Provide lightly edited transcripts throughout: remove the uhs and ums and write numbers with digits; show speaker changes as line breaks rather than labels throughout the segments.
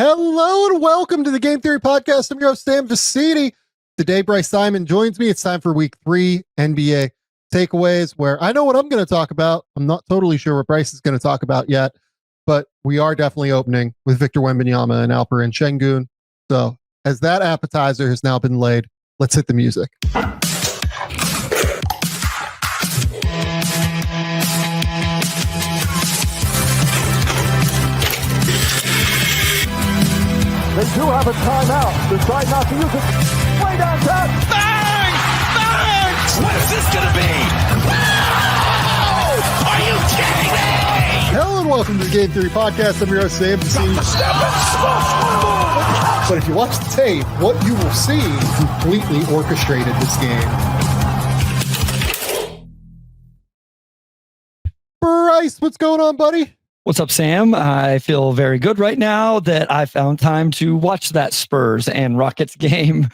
Hello and welcome to the Game Theory Podcast. I'm your host, Sam Vecenie. Today, Bryce Simon joins me. It's time for week 3 NBA takeaways, where I know what I'm going to talk about. I'm not totally sure what Bryce is going to talk about yet, but we are definitely opening with Victor Wembanyama and Alperen Sengun. So as that appetizer has now been laid, let's hit the music.
They do have a timeout. Decide not to use it. Way downtown.
Bang! Bang! What is this going to be? Wow! Are you kidding me?
Hello and welcome to the Game Theory Podcast. I'm your host, Sam Vecenie. But if you watch the tape, what you will see completely orchestrated this game. Bryce, what's going on, buddy?
What's up, Sam? I feel very good right now that I found time to watch that Spurs and Rockets game.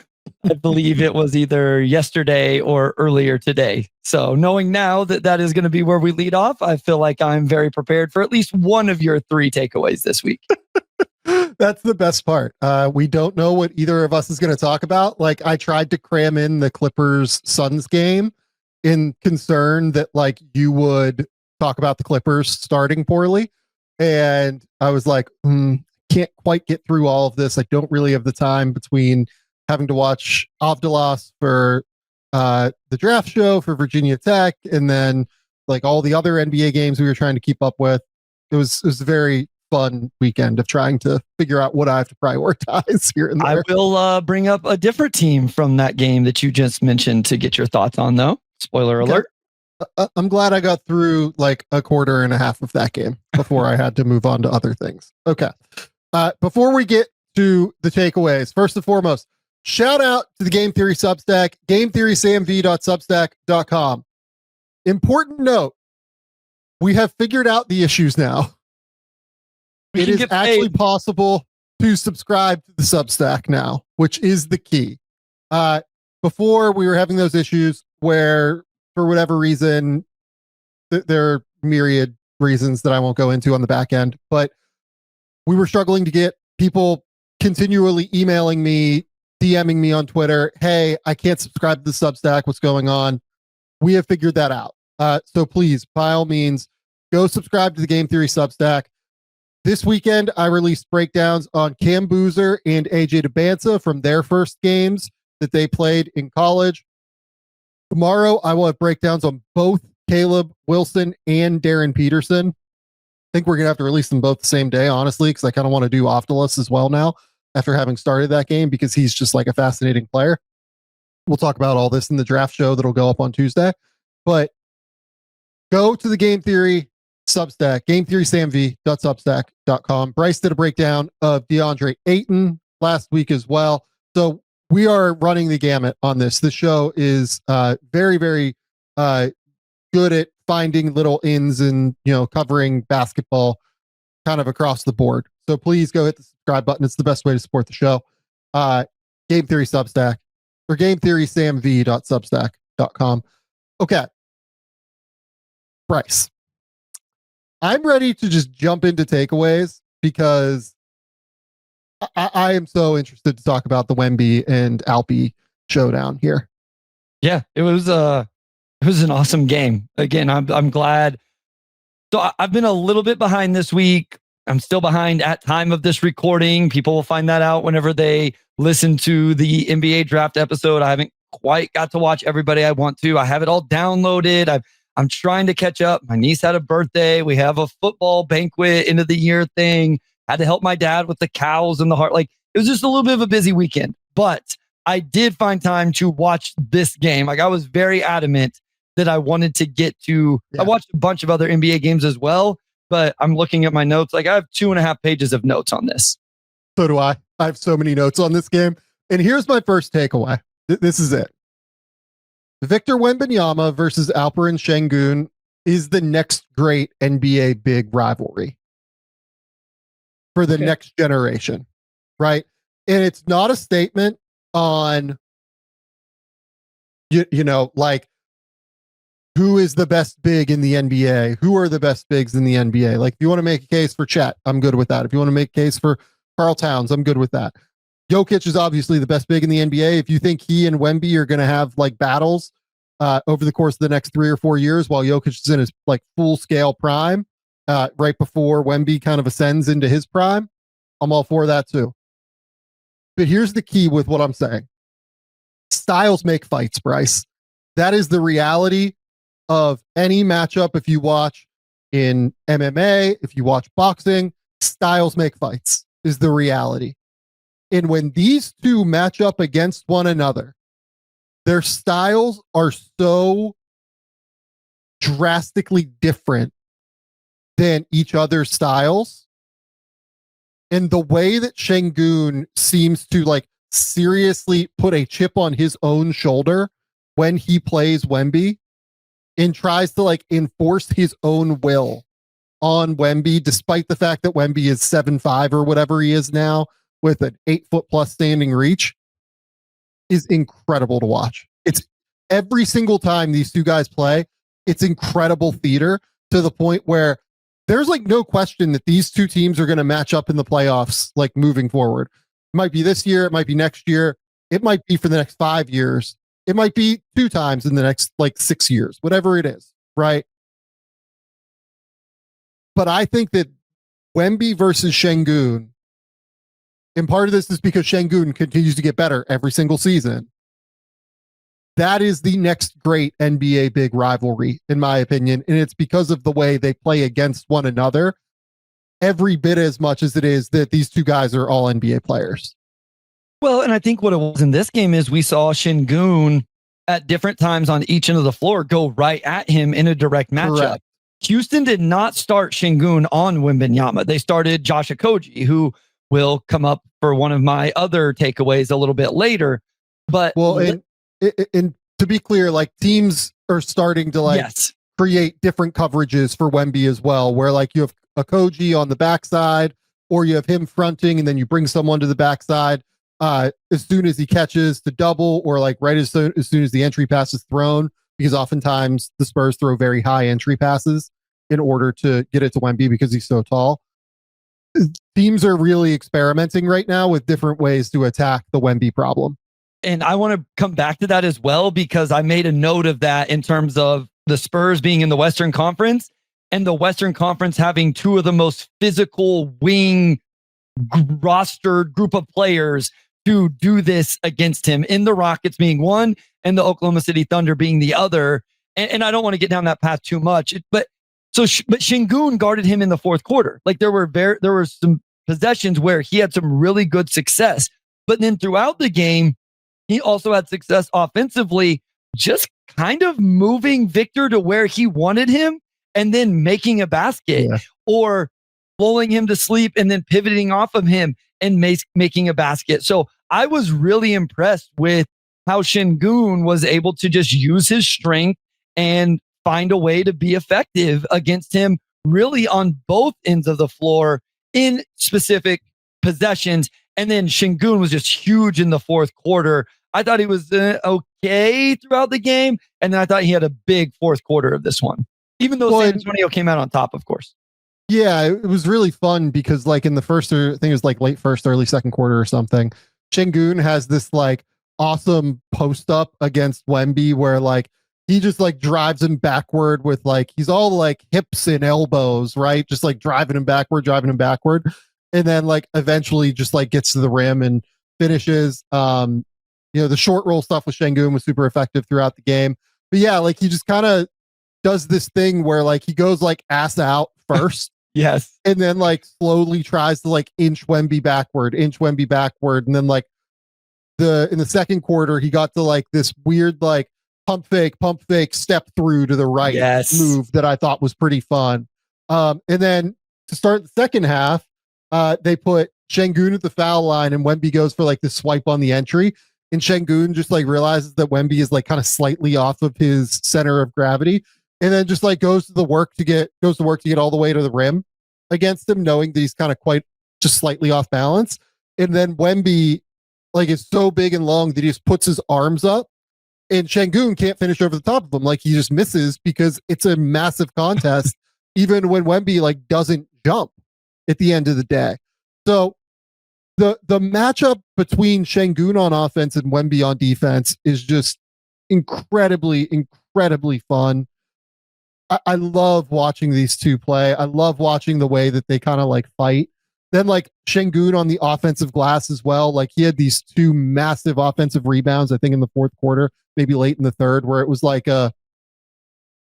I believe it was either yesterday or earlier today. So knowing now that that is going to be where we lead off, I feel like I'm very prepared for at least one of your 3 takeaways this week.
That's the best part. We don't know what either of us is going to talk about. Like, I tried to cram in the Clippers Suns game in concern that like you would talk about the Clippers starting poorly. And I was like, can't quite get through all of this. I don't really have the time between having to watch Avdilas for the draft show for Virginia Tech and then like all the other NBA games we were trying to keep up with. It was a very fun weekend of trying to figure out what I have to prioritize here and there.
I will bring up a different team from that game that you just mentioned to get your thoughts on, though. Spoiler alert.
I'm glad I got through like a quarter and a half of that game before I had to move on to other things. Okay. Before we get to the takeaways, first and foremost, shout out to the Game Theory Substack, gametheorysamv.substack.com. Important note, we have figured out the issues now. It is actually possible to subscribe to the Substack now, which is the key. Before we were having those issues where for whatever reason, there are myriad reasons that I won't go into on the back end, but we were struggling to get people continually emailing me, DMing me on Twitter. Hey, I can't subscribe to the Substack. What's going on? We have figured that out. So please, by all means, go subscribe to the Game Theory Substack. This weekend, I released breakdowns on Cam Boozer and AJ Debinca from their first games that they played in college. Tomorrow, I will have breakdowns on both Caleb Wilson and Darren Peterson. I think we're going to have to release them both the same day, honestly, because I kind of want to do Avdilas as well now after having started that game because he's just like a fascinating player. We'll talk about all this in the draft show that'll go up on Tuesday. But go to the Game Theory Substack, gametheorysamv.substack.com. Bryce did a breakdown of DeAndre Ayton last week as well. So we are running the gamut on this. The show is very, very good at finding little ins and, covering basketball kind of across the board. So please go hit the subscribe button. It's the best way to support the show. Game Theory Substack or gametheorysamv.substack.com. Okay. Bryce, I'm ready to just jump into takeaways because I am so interested to talk about the Wemby and Alpi showdown here.
Yeah, it was an awesome game. Again, I'm glad. So I've been a little bit behind this week. I'm still behind at time of this recording. People will find that out whenever they listen to the NBA draft episode. I haven't quite got to watch everybody I want to. I have it all downloaded. I'm trying to catch up. My niece had a birthday. We have a football banquet end of the year thing. Had to help my dad with the cows and the heart. Like, it was just a little bit of a busy weekend, but I did find time to watch this game. Like, I was very adamant that I wanted to get to. I watched a bunch of other NBA games as well, but I'm looking at my notes. Like, I have 2.5 pages of notes on this.
So do I. I have so many notes on this game. And here's my first takeaway. This is it. Victor Wembanyama versus Alperen Sengun is the next great NBA big rivalry for the next generation, right? And it's not a statement on, like, who is the best big in the NBA? Who are the best bigs in the NBA? Like, if you want to make a case for Chet, I'm good with that. If you want to make a case for Karl Towns, I'm good with that. Jokic is obviously the best big in the NBA. If you think he and Wemby are going to have like battles over the course of the next 3 or 4 years while Jokic is in his like full scale prime, right before Wemby kind of ascends into his prime, I'm all for that too. But here's the key with what I'm saying. Styles make fights, Bryce. That is the reality of any matchup. If you watch in MMA, if you watch boxing, styles make fights is the reality. And when these two match up against one another, their styles are so drastically different than each other's styles. And the way that Sengun seems to like seriously put a chip on his own shoulder when he plays Wemby and tries to like enforce his own will on Wemby, despite the fact that Wemby is 7'5" or whatever he is now with an 8-foot+ standing reach, is incredible to watch. It's every single time these two guys play, it's incredible theater to the point where there's like no question that these two teams are going to match up in the playoffs, like moving forward. It might be this year. It might be next year. It might be for the next 5 years. It might be 2 times in the next like 6 years, whatever it is. Right. But I think that Wemby versus Sengun, and part of this is because Sengun continues to get better every single season. That is the next great NBA big rivalry, in my opinion. And it's because of the way they play against one another every bit as much as it is that these two guys are all NBA players.
Well, and I think what it was in this game is we saw Sengun at different times on each end of the floor go right at him in a direct matchup. Correct. Houston did not start Sengun on Wembanyama. They started Josh Okogie, who will come up for one of my other takeaways a little bit later. But
well, and to be clear, like teams are starting to like create different coverages for Wemby as well, where like you have Okogie on the backside, or you have him fronting, and then you bring someone to the backside as soon as he catches to double, or like right as soon as the entry pass is thrown, because oftentimes the Spurs throw very high entry passes in order to get it to Wemby because he's so tall. Teams are really experimenting right now with different ways to attack the Wemby problem.
And I want to come back to that as well, because I made a note of that in terms of the Spurs being in the Western Conference and the Western Conference having two of the most physical wing rostered group of players to do this against him, in the Rockets being one and the Oklahoma City Thunder being the other. And I don't want to get down that path too much, but Sengun guarded him in the fourth quarter. Like there were some possessions where he had some really good success, but then throughout the game, he also had success offensively, just kind of moving Victor to where he wanted him and then making a basket, or blowing him to sleep and then pivoting off of him and making a basket. So I was really impressed with how Sengun was able to just use his strength and find a way to be effective against him, really on both ends of the floor in specific possessions. And then Sengun was just huge in the fourth quarter. I thought he was okay throughout the game. And then I thought he had a big fourth quarter of this one, even though San Antonio came out on top, of course.
Yeah, it was really fun because like in the first, I think it was like late first, early second quarter or something, Sengun has this like awesome post up against Wemby where like he just like drives him backward with like, he's all like hips and elbows, right? Just like driving him backward. And then like eventually just like gets to the rim and finishes. The short roll stuff with Sengun was super effective throughout the game. But yeah, like he just kind of does this thing where like he goes like ass out first.
Yes.
And then like slowly tries to like inch Wemby backward. And then like in the second quarter, he got to like this weird like pump fake step through to the right move that I thought was pretty fun. And then to start the second half, they put Sengun at the foul line and Wemby goes for like this swipe on the entry. And Sengun just like realizes that Wemby is like kind of slightly off of his center of gravity, and then just like goes to work to get all the way to the rim against him, knowing that he's kind of quite just slightly off balance. And then Wemby like is so big and long that he just puts his arms up, and Sengun can't finish over the top of him. Like he just misses because it's a massive contest, even when Wemby like doesn't jump at the end of the day. So the matchup between Sengun on offense and Wemby on defense is just incredibly fun. I love watching these two play. I love watching the way that they kind of like fight. Then like Sengun on the offensive glass as well. Like he had these two massive offensive rebounds, I think in the fourth quarter, maybe late in the third, where it was like they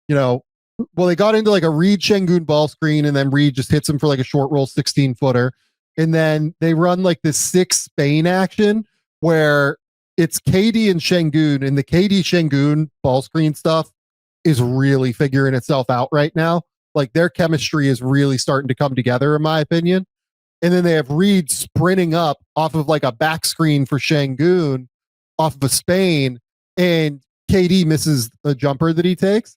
got into like a Reed Sengun ball screen, and then Reed just hits him for like a short roll 16-footer. And then they run like this 6 Spain action where it's KD and Sengun, and the KD Sengun ball screen stuff is really figuring itself out right now. Like their chemistry is really starting to come together, in my opinion. And then they have Reed sprinting up off of like a back screen for Sengun off of a Spain, and KD misses a jumper that he takes.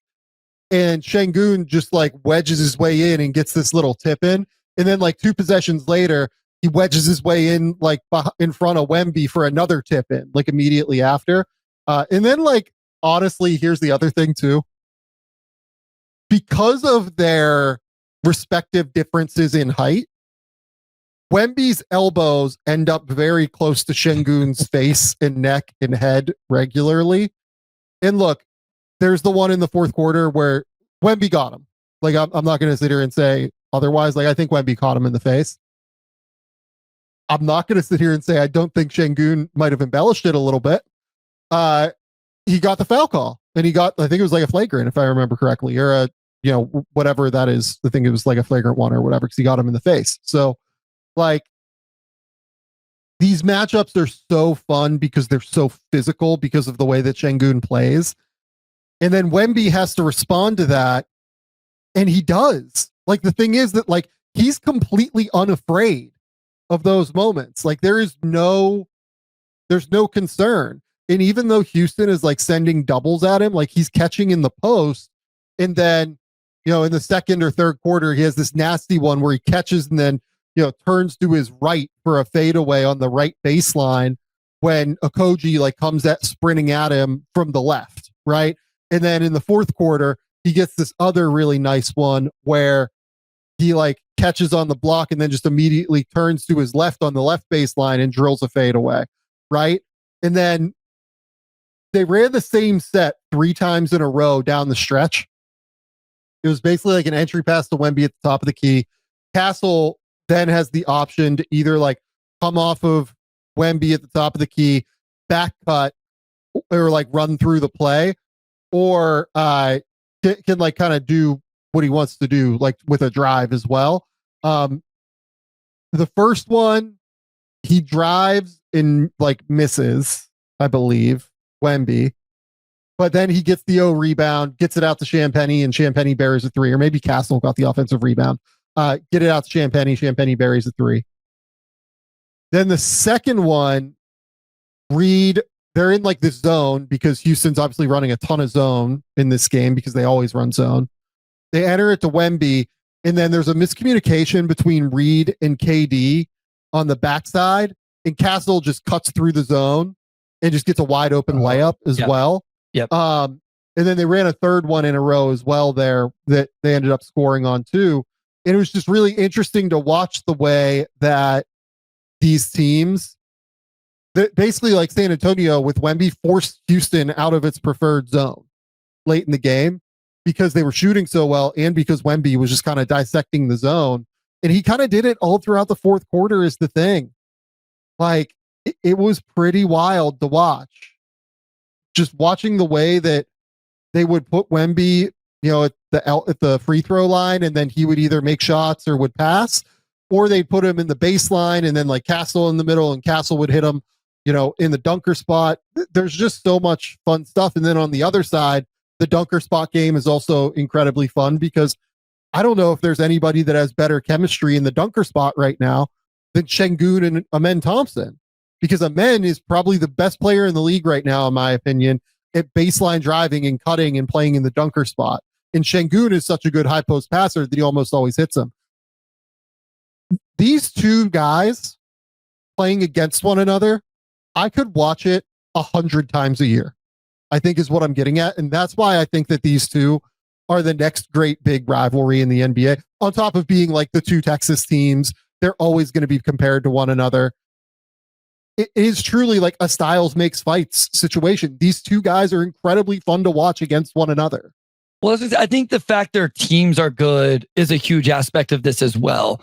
And Sengun just like wedges his way in and gets this little tip in. And then like 2 possessions later, he wedges his way in like in front of Wemby for another tip in, like immediately after. And then like, honestly, here's the other thing too. Because of their respective differences in height, Wemby's elbows end up very close to Sengun's face and neck and head regularly. And look, there's the one in the fourth quarter where Wemby got him. Like, I'm not going to sit here and say otherwise. Like, I think Wemby caught him in the face. I'm not going to sit here and say I don't think Sengun might have embellished it a little bit. He got the foul call, and he got, I think it was like a flagrant, if I remember correctly, or a, whatever that is. I think it was like a flagrant one or whatever, because he got him in the face. So, like, these matchups are so fun because they're so physical because of the way that Sengun plays. And then Wemby has to respond to that, and he does. Like, the thing is that, like, he's completely unafraid of those moments. Like, there's no concern. And even though Houston is like sending doubles at him, like he's catching in the post. And then, in the second or third quarter, he has this nasty one where he catches and then, turns to his right for a fadeaway on the right baseline when Okogie like comes sprinting at him from the left. Right. And then in the fourth quarter, he gets this other really nice one where he like catches on the block and then just immediately turns to his left on the left baseline and drills a fadeaway. Right. And then they ran the same set 3 times in a row down the stretch. It was basically like an entry pass to Wemby at the top of the key. Castle then has the option to either like come off of Wemby at the top of the key, back cut, or like run through the play, or can like kind of do what he wants to do, like with a drive as well. The first one, he drives and like misses, I believe, Wemby, but then he gets the rebound, gets it out to Champagny, and Champagny buries a 3, or maybe Castle got the offensive rebound. Get it out to Champagny buries a 3. Then the second one, Reed, they're in like this zone because Houston's obviously running a ton of zone in this game because they always run zone. They enter it to Wemby, and then there's a miscommunication between Reed and KD on the backside, and Castle just cuts through the zone and just gets a wide open layup as well.
Yep.
And then they ran a third one in a row as well there that they ended up scoring on too. And it was just really interesting to watch the way that these teams, that basically like San Antonio with Wemby, forced Houston out of its preferred zone late in the game because they were shooting so well and because Wemby was just kind of dissecting the zone. And he kind of did it all throughout the fourth quarter is the thing. Like, it was pretty wild to watch. Just watching the way that they would put Wemby, at the free throw line, and then he would either make shots or would pass, or they'd put him in the baseline and then like Castle in the middle, and Castle would hit him, in the dunker spot. There's just so much fun stuff. And then on the other side, the dunker spot game is also incredibly fun because I don't know if there's anybody that has better chemistry in the dunker spot right now than Sengun and Amen Thompson. Because Amen is probably the best player in the league right now, in my opinion, at baseline driving and cutting and playing in the dunker spot. And Sengun is such a good high post passer that he almost always hits them. These two guys playing against one another, I could watch it 100 times a year, I think is what I'm getting at. And that's why I think that these two are the next great big rivalry in the NBA. On top of being like the two Texas teams, they're always going to be compared to one another. it is truly like a styles makes fights situation. These two guys are incredibly fun to watch against one another.
Well, I think the fact their teams are good is a huge aspect of this as well.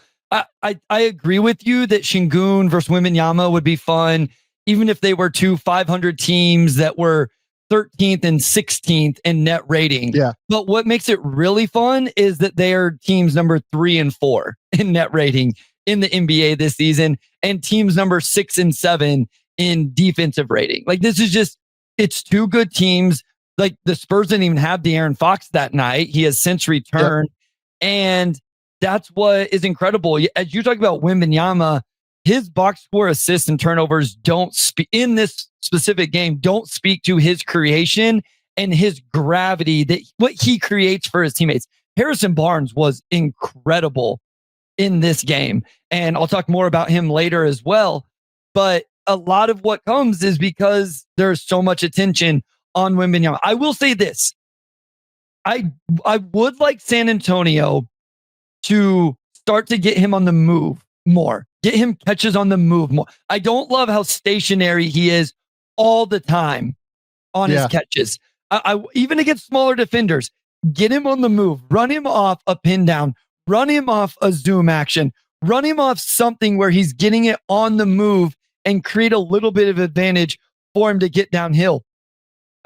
I agree with you that Sengun versus Wembenyama would be fun, even if they were two 500 teams that were 13th and 16th in net rating.
Yeah.
But what makes it really fun is that they are teams number 3 and 4 in net rating in the NBA this season, and teams number 6 and 7 in defensive rating. Like, this is just, it's two good teams. Like, the Spurs didn't even have De'Aaron Fox that night. He has since returned. Yep. And that's what is incredible. As you talk about Wembenyama, his box score assists and turnovers don't speak in this specific game, don't speak to his creation and his gravity, that what he creates for his teammates. Harrison Barnes was incredible in this game. And I'll talk more about him later as well. But a lot of what comes is because there's so much attention on Wembenyama. I will say this. I would like San Antonio to start to get him on the move more. Get him catches on the move more. I don't love how stationary he is all the time on his catches. I even against smaller defenders, get him on the move. Run him off a pin down. Run him off a zoom action. Run him off something where he's getting it on the move and create a little bit of advantage for him to get downhill.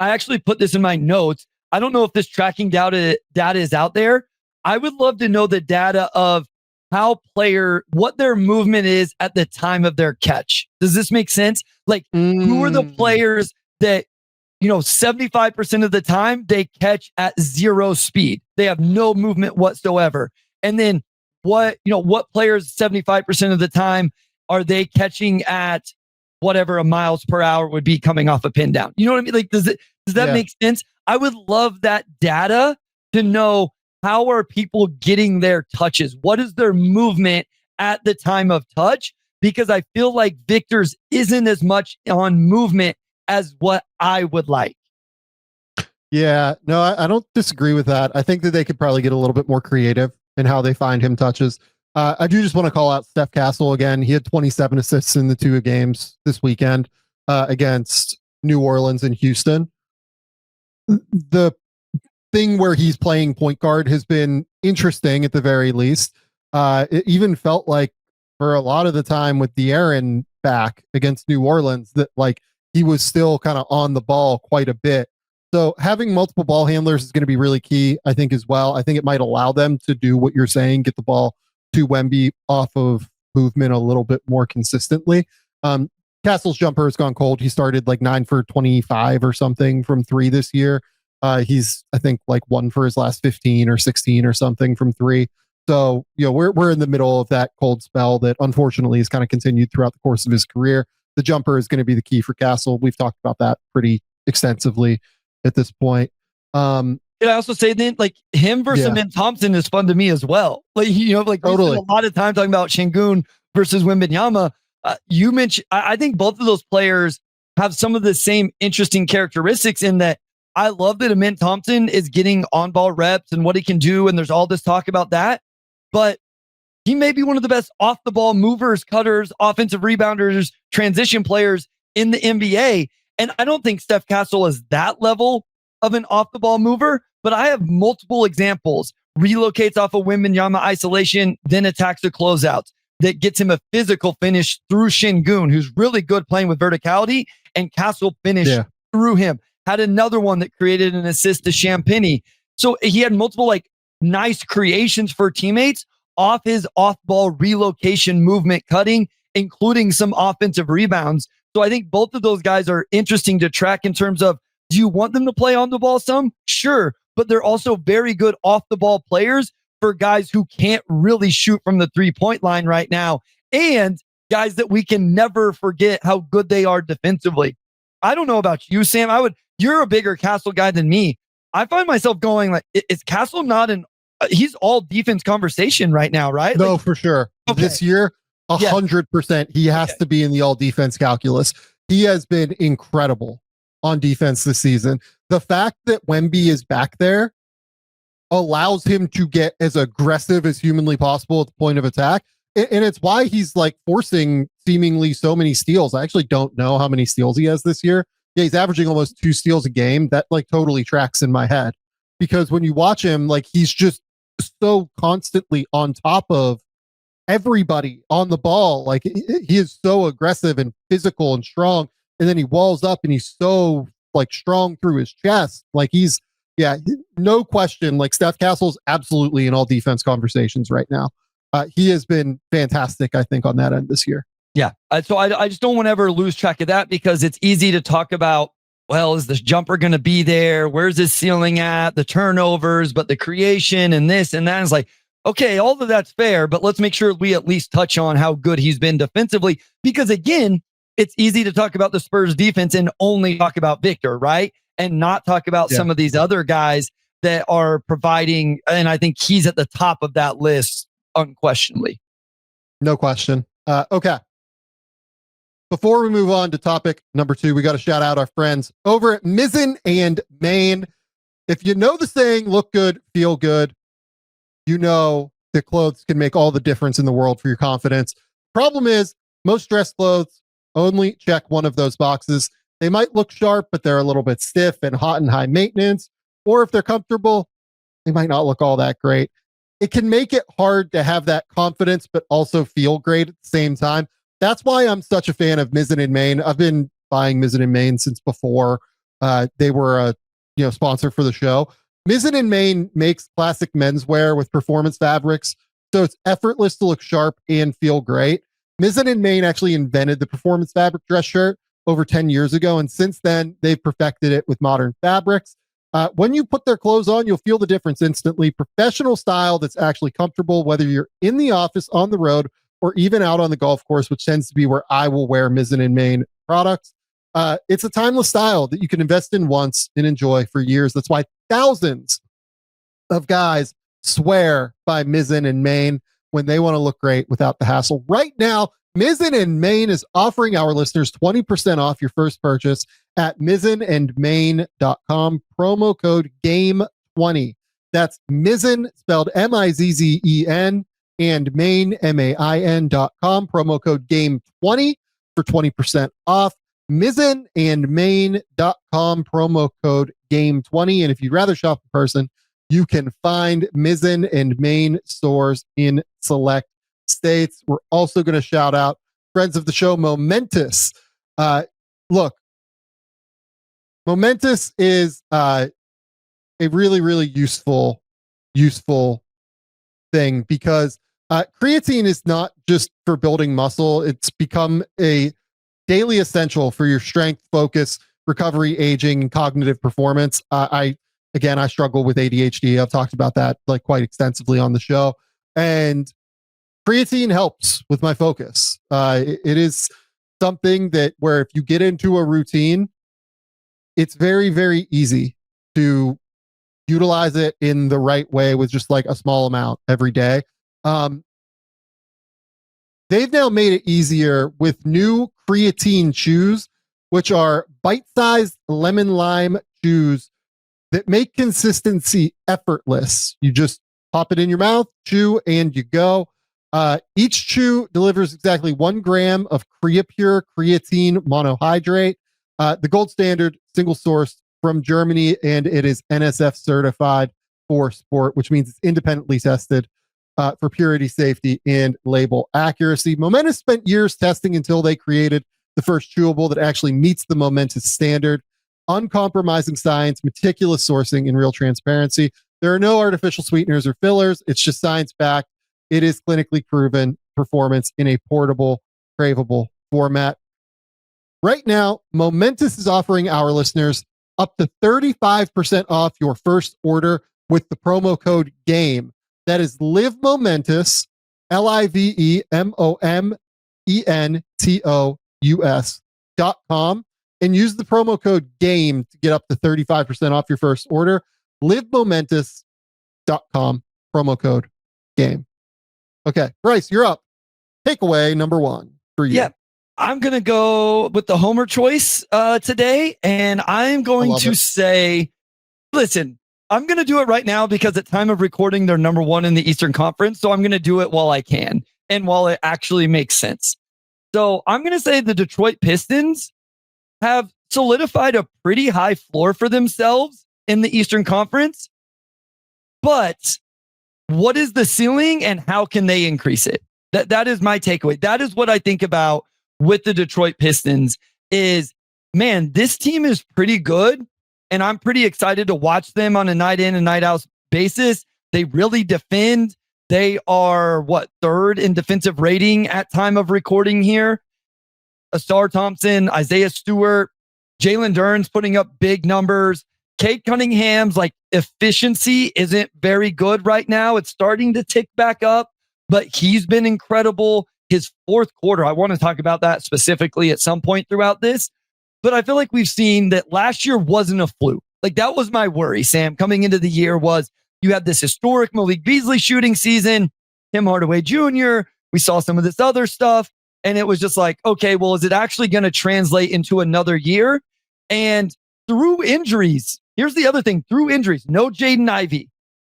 I actually put this in my notes. I don't know if this tracking data is out there. I would love to know the data of what their movement is at the time of their catch. Does this make sense? Like, who are the players that, 75% of the time they catch at 0 speed? They have no movement whatsoever. And then what players 75% of the time are they catching at whatever a miles per hour would be coming off a pin down? You know what I mean? Like, does that make sense? I would love that data to know, how are people getting their touches? What is their movement at the time of touch? Because I feel like Victor's isn't as much on movement as what I would like.
Yeah, no, I don't disagree with that. I think that they could probably get a little bit more creative in how they find him touches. I do just want to call out Steph Castle again. He had 27 assists in the 2 games this weekend against New Orleans and Houston. The thing where he's playing point guard has been interesting at the very least. It even felt like for a lot of the time with De'Aaron back against New Orleans that like he was still kind of on the ball quite a bit. So having multiple ball handlers is going to be really key, I think, as well. I think it might allow them to do what you're saying, get the ball to Wemby off of movement a little bit more consistently. Castle's jumper has gone cold. He started like 9 for 25 or something from 3 this year. He's, I think, like 1 for his last 15 or 16 or something from 3. So, we're in the middle of that cold spell that unfortunately has kind of continued throughout the course of his career. The jumper is going to be the key for Castle. We've talked about that pretty extensively at this point.
I also say then, like, him versus Amin Thompson is fun to me as well. Like, totally. A lot of time talking about Sengun versus Wembenyama. You mentioned, I think both of those players have some of the same interesting characteristics in that I love that Amin Thompson is getting on-ball reps and what he can do, and there's all this talk about that. But he may be one of the best off-the-ball movers, cutters, offensive rebounders, transition players in the NBA. And I don't think Steph Castle is that level of an off-the-ball mover, but I have multiple examples. Relocates off a Wembenyama isolation, then attacks the closeouts. That gets him a physical finish through Sengun, who's really good playing with verticality, and Castle finished through him. Had another one that created an assist to Champagny. So he had multiple nice creations for teammates off his off-ball relocation movement cutting, including some offensive rebounds. So I think both of those guys are interesting to track in terms of, do you want them to play on the ball some? Sure. But they're also very good off-the-ball players for guys who can't really shoot from the three-point line right now, and guys that we can never forget how good they are defensively. I don't know about you, Sam. You're a bigger Castle guy than me. I find myself going like, is Castle not he's all defense conversation right now, right?
No, for sure. Okay. This year, 100%. He has to be in the all defense calculus. He has been incredible on defense this season. The fact that Wemby is back there allows him to get as aggressive as humanly possible at the point of attack. And it's why he's like forcing seemingly so many steals. I actually don't know how many steals he has this year. Yeah, he's averaging almost 2 steals a game. That like totally tracks in my head, because when you watch him, like he's just so constantly on top of everybody on the ball. Like he is so aggressive and physical and strong. And then he walls up and he's so like strong through his chest. Like he's, yeah, no question. Like Steph Castle's absolutely in all defense conversations right now. He has been fantastic, I think, on that end this year.
Yeah. So I just don't want to ever lose track of that, because it's easy to talk about, well, is this jumper going to be there? Where's his ceiling at? The turnovers, but the creation and this and that is like, okay, all of that's fair, but let's make sure we at least touch on how good he's been defensively, because again, it's easy to talk about the Spurs defense and only talk about Victor, right? And not talk about some of these other guys that are providing. And I think he's at the top of that list, unquestionably.
No question. Okay. Before we move on to topic number 2, we got to shout out our friends over at MIZZEN and Main. If you know the saying, look good, feel good, you know that clothes can make all the difference in the world for your confidence. Problem is, most dress clothes only check one of those boxes. They might look sharp, but they're a little bit stiff and hot and high maintenance. Or if they're comfortable, they might not look all that great. It can make it hard to have that confidence, but also feel great at the same time. That's why I'm such a fan of MIZZEN and Main. I've been buying MIZZEN and Main since before they were a sponsor for the show. MIZZEN and Main makes classic menswear with performance fabrics, so it's effortless to look sharp and feel great. MIZZEN and Main actually invented the performance fabric dress shirt over 10 years ago, and since then, they've perfected it with modern fabrics. When you put their clothes on, you'll feel the difference instantly. Professional style that's actually comfortable, whether you're in the office, on the road, or even out on the golf course, which tends to be where I will wear MIZZEN and Main products. It's a timeless style that you can invest in once and enjoy for years. That's why thousands of guys swear by MIZZEN and Main when they want to look great without the hassle. Right now, MIZZEN and Main is offering our listeners 20% off your first purchase at mizzenandmain.com. Promo code GAME20. That's MIZZEN, spelled MIZZEN, and Main, MAIN.com. Promo code GAME20 for 20% off. MIZZENandmain.com. Promo code GAME20. And if you'd rather shop in person, you can find MIZZEN and Main stores in select states. We're also going to shout out friends of the show, MOMENTOUS. Look, MOMENTOUS is a really, really useful thing, because creatine is not just for building muscle. It's become a daily essential for your strength, focus, recovery, aging, and cognitive performance. I struggle with ADHD. I've talked about that like quite extensively on the show, and creatine helps with my focus. It is something that where if you get into a routine, it's very, very easy to utilize it in the right way with just like a small amount every day. They've now made it easier with new creatine chews, which are bite-sized lemon lime chews that make consistency effortless. You just pop it in your mouth, chew, and you go. Each chew delivers exactly 1 gram of CreaPure creatine monohydrate, the gold standard, single source from Germany, and it is NSF certified for sport, which means it's independently tested for purity, safety, and label accuracy. Momentous spent years testing until they created the first chewable that actually meets the Momentous standard. Uncompromising science, meticulous sourcing, and real transparency. There are no artificial sweeteners or fillers. It's just science-backed. It is clinically proven performance in a portable, craveable format. Right now, Momentous is offering our listeners up to 35% off your first order with the promo code GAME. That is Live Momentous, LiveMomentus.com, and use the promo code GAME to get up to 35% off your first order. LiveMomentus.com, promo code GAME. Okay, Bryce, you're up. Takeaway number 1 for you.
Yeah, I'm going to go with the Homer choice today, and I'm going to say, listen, I'm going to do it right now because at time of recording, they're number 1 in the Eastern Conference, so I'm going to do it while I can. and while it actually makes sense. So I'm going to say the Detroit Pistons have solidified a pretty high floor for themselves in the Eastern Conference. But what is the ceiling and how can they increase it? That is my takeaway. That is what I think about with the Detroit Pistons is, man, this team is pretty good. And I'm pretty excited to watch them on a night in and night out basis. They really defend. They are third in defensive rating at time of recording here. Sarr Thompson, Isaiah Stewart, Jalen Duren's putting up big numbers. Cade Cunningham's efficiency isn't very good right now. It's starting to tick back up, but he's been incredible. His fourth quarter, I want to talk about that specifically at some point throughout this, but I feel like we've seen that last year wasn't a fluke. That was my worry, Sam, coming into the year was you had this historic Malik Beasley shooting season, Tim Hardaway Jr., we saw some of this other stuff, and it was just okay, well, is it actually going to translate into another year? And through injuries, here's the other thing, through injuries, no Jaden Ivey.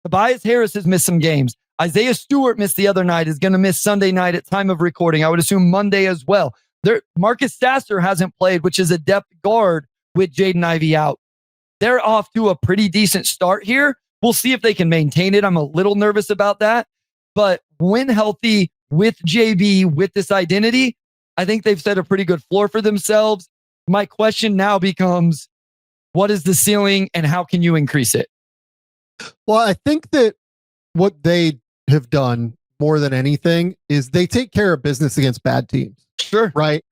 Tobias Harris has missed some games. Isaiah Stewart missed the other night, is going to miss Sunday night at time of recording. I would assume Monday as well. Marcus Sasser hasn't played, which is a depth guard with Jaden Ivey out. They're off to a pretty decent start here. We'll see if they can maintain it. I'm a little nervous about that. But when healthy with JB, with this identity, I think they've set a pretty good floor for themselves. My question now becomes, what is the ceiling and how can you increase it?
Well, I think that what they have done more than anything is they take care of business against bad teams.
Sure.
Right?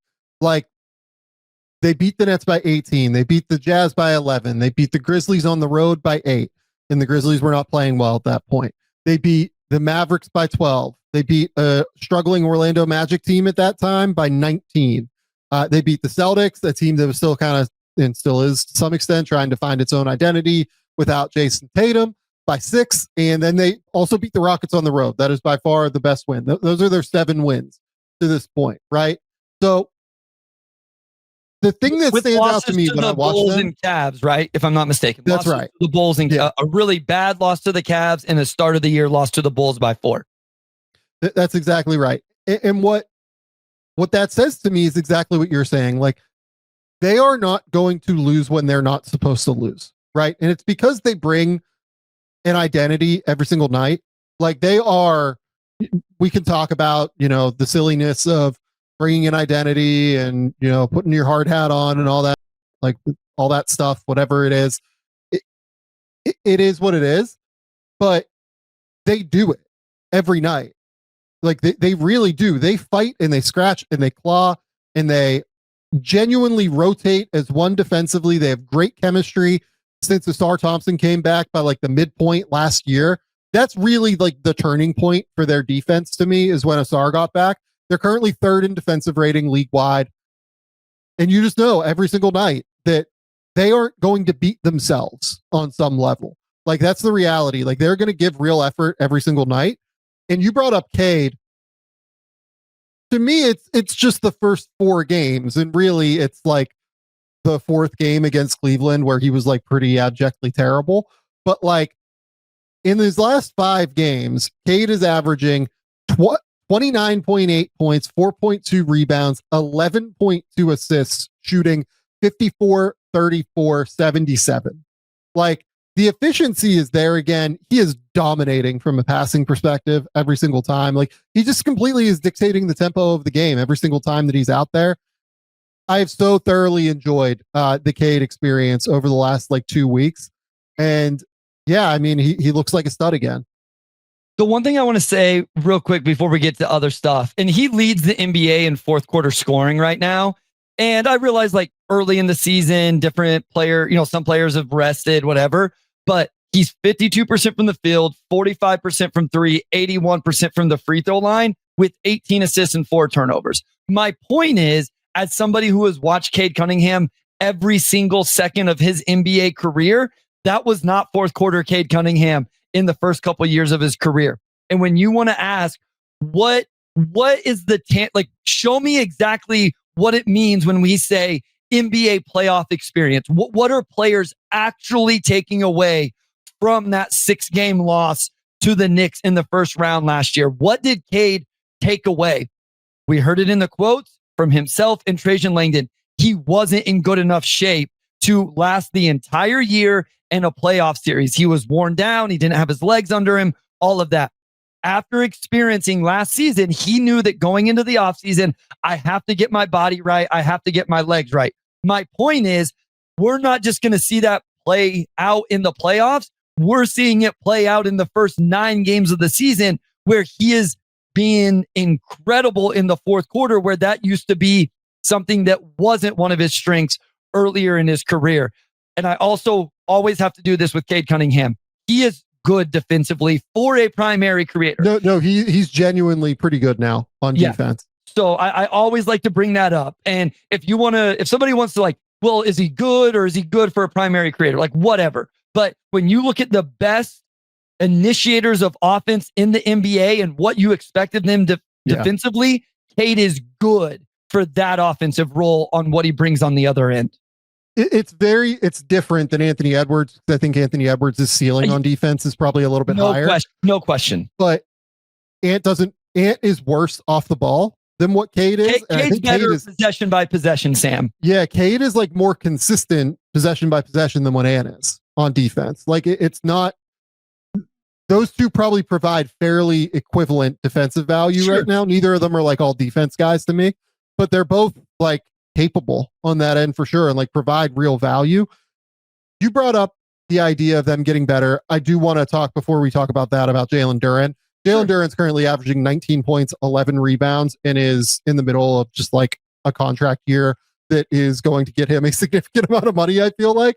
They beat the Nets by 18. They beat the Jazz by 11. They beat the Grizzlies on the road by 8. And the Grizzlies were not playing well at that point. They beat the Mavericks by 12. They beat a struggling Orlando Magic team at that time by 19. They beat the Celtics, a team that was still kind of, and still is to some extent, trying to find its own identity without Jason Tatum, by 6. And then they also beat the Rockets on the road. That is by far the best win. Those are their 7 wins to this point, right? So the thing that stands out to me when I watch
Bulls
them,
and Cavs, right? If I'm not mistaken,
that's right.
The Bulls and a really bad loss to the Cavs, and a start of the year loss to the Bulls by 4.
That's exactly right. And what that says to me is exactly what you're saying. They are not going to lose when they're not supposed to lose, right? And it's because they bring an identity every single night. They are. We can talk about the silliness of bringing an identity and putting your hard hat on and all that, all that stuff, whatever it is. It is what it is, but they do it every night. They really do. They fight and they scratch and they claw and they genuinely rotate as one defensively. They have great chemistry since Sarr Thompson came back by the midpoint last year. That's really the turning point for their defense to me is when Sarr got back. They're currently 3rd in defensive rating league wide. And you just know every single night that they aren't going to beat themselves on some level. That's the reality. They're going to give real effort every single night. And you brought up Cade. To me, it's just the first 4 games. And really it's the 4th game against Cleveland where he was pretty abjectly terrible. But in his last 5 games, Cade is averaging 29.8 points, 4.2 rebounds, 11.2 assists, shooting 54, 34, 77. The efficiency is there again. He is dominating from a passing perspective every single time. He just completely is dictating the tempo of the game every single time that he's out there. I have so thoroughly enjoyed the Cade experience over the last 2 weeks. And yeah, I mean, he looks like a stud again.
The one thing I want to say real quick before we get to other stuff, and he leads the NBA in fourth quarter scoring right now. And I realize early in the season, different player, some players have rested, whatever, but he's 52% from the field, 45% from 3, 81% from the free throw line with 18 assists and 4 turnovers. My point is, as somebody who has watched Cade Cunningham every single second of his NBA career, that was not fourth quarter Cade Cunningham in the first couple of years of his career. And when you want to ask, what is the show me exactly what it means when we say NBA playoff experience. What are players actually taking away from that 6-game loss to the Knicks in the first round last year? What did Cade takeaway. We heard it in the quotes from himself and Trajan Langdon. He wasn't in good enough shape to last the entire year in a playoff series. He was worn down. He didn't have his legs under him, all of that. After experiencing last season, he knew that going into the offseason, I have to get my body right. I have to get my legs right. My point is, we're not just going to see that play out in the playoffs. We're seeing it play out in the first 9 games of the season, where he is being incredible in the fourth quarter, where that used to be something that wasn't one of his strengths earlier in his career. And I also always have to do this with Cade Cunningham. He is good defensively for a primary creator.
No, he's genuinely pretty good now on defense.
So I always like to bring that up. And if somebody wants to like, well, is he good or is he good for a primary creator? Like whatever. But when you look at the best initiators of offense in the NBA and what you expected them to defensively, Cade is good for that offensive role on what he brings on the other end.
It's different than Anthony Edwards. I think Anthony Edwards' ceiling on defense is probably a little bit higher.
No question.
But Ant is worse off the ball than what Cade is.
Cade's better possession by possession, Sam.
Yeah, Cade is like more consistent possession by possession than what Ant is on defense. Like it's not. Those two probably provide fairly equivalent defensive value right now. Neither of them are like all defense guys to me, but they're both like capable on that end for sure and like provide real value. You brought up the idea of them getting better. I do want to talk before we talk about that about Jalen Duren. Jalen Duren's currently averaging 19 points, 11 rebounds, and is in the middle of just like a contract year that is going to get him a significant amount of money, I feel like.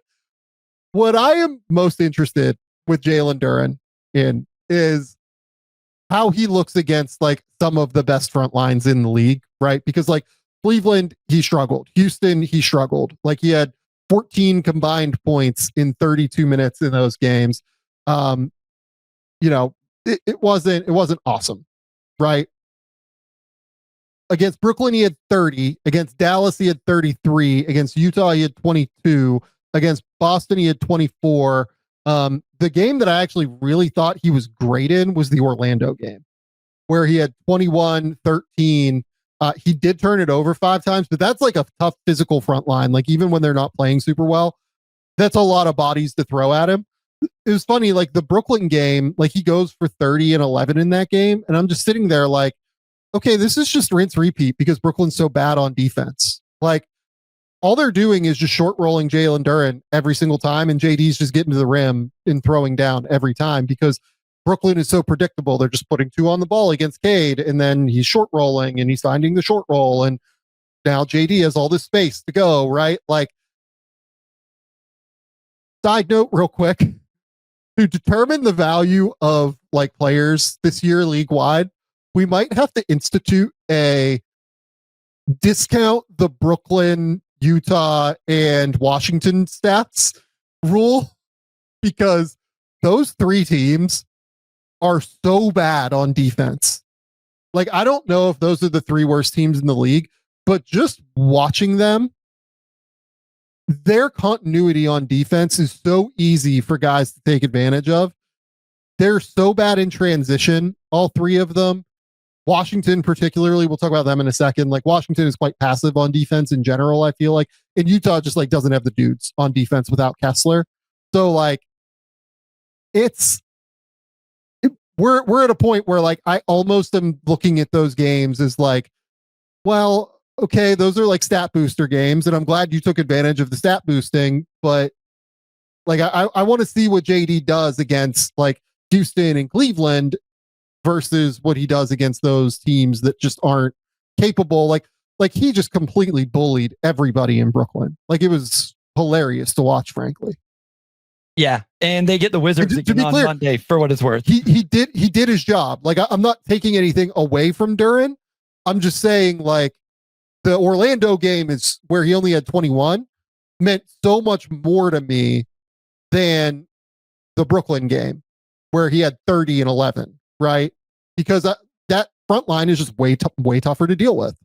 What I am most interested with Jalen Duren in is how he looks against like some of the best front lines in the league, right? Because like Cleveland, he struggled. Houston, he struggled. Like he had 14 combined points in 32 minutes in those games. It wasn't awesome, right? Against Brooklyn, he had 30. Against Dallas, he had 33. Against Utah, he had 22. Against Boston, he had 24. The game that I actually really thought he was great in was the Orlando game, where he had 21, 13. He did turn it over 5 times, but that's like a tough physical front line. Like even when they're not playing super well, that's a lot of bodies to throw at him. It was funny, like the Brooklyn game, like he goes for 30 and 11 in that game. And I'm just sitting there like, okay, this is just rinse repeat because Brooklyn's so bad on defense. Like all they're doing is just short rolling Jalen Duren every single time. And JD's just getting to the rim and throwing down every time because Brooklyn is so predictable. They're just putting 2 on the ball against Cade, and then he's short rolling and he's finding the short roll. And now JD has all this space to go, right? Like, side note real quick, to determine the value of like players this year league wide, we might have to institute a discount the Brooklyn, Utah, and Washington stats rule, because those 3 teams are so bad on defense. Like, I don't know if those are the 3 worst teams in the league, but just watching them, their continuity on defense is so easy for guys to take advantage of. They're so bad in transition, all 3 of them. Washington particularly, we'll talk about them in a second. Like Washington is quite passive on defense in general, I feel like. And Utah just like doesn't have the dudes on defense without Kessler. So like we're at a point where like I almost am looking at those games as like, well, okay, those are like stat booster games, and I'm glad you took advantage of the stat boosting, but like I want to see what JD does against like Houston and Cleveland versus what he does against those teams that just aren't capable. Like he just completely bullied everybody in Brooklyn. Like it was hilarious to watch, frankly.
Yeah, and they get the Wizards again on Monday for what it's worth.
He did his job. Like I'm not taking anything away from Duren. I'm just saying like the Orlando game is where he only had 21 meant so much more to me than the Brooklyn game where he had 30 and 11, right? Because that front line is just way tougher to deal with.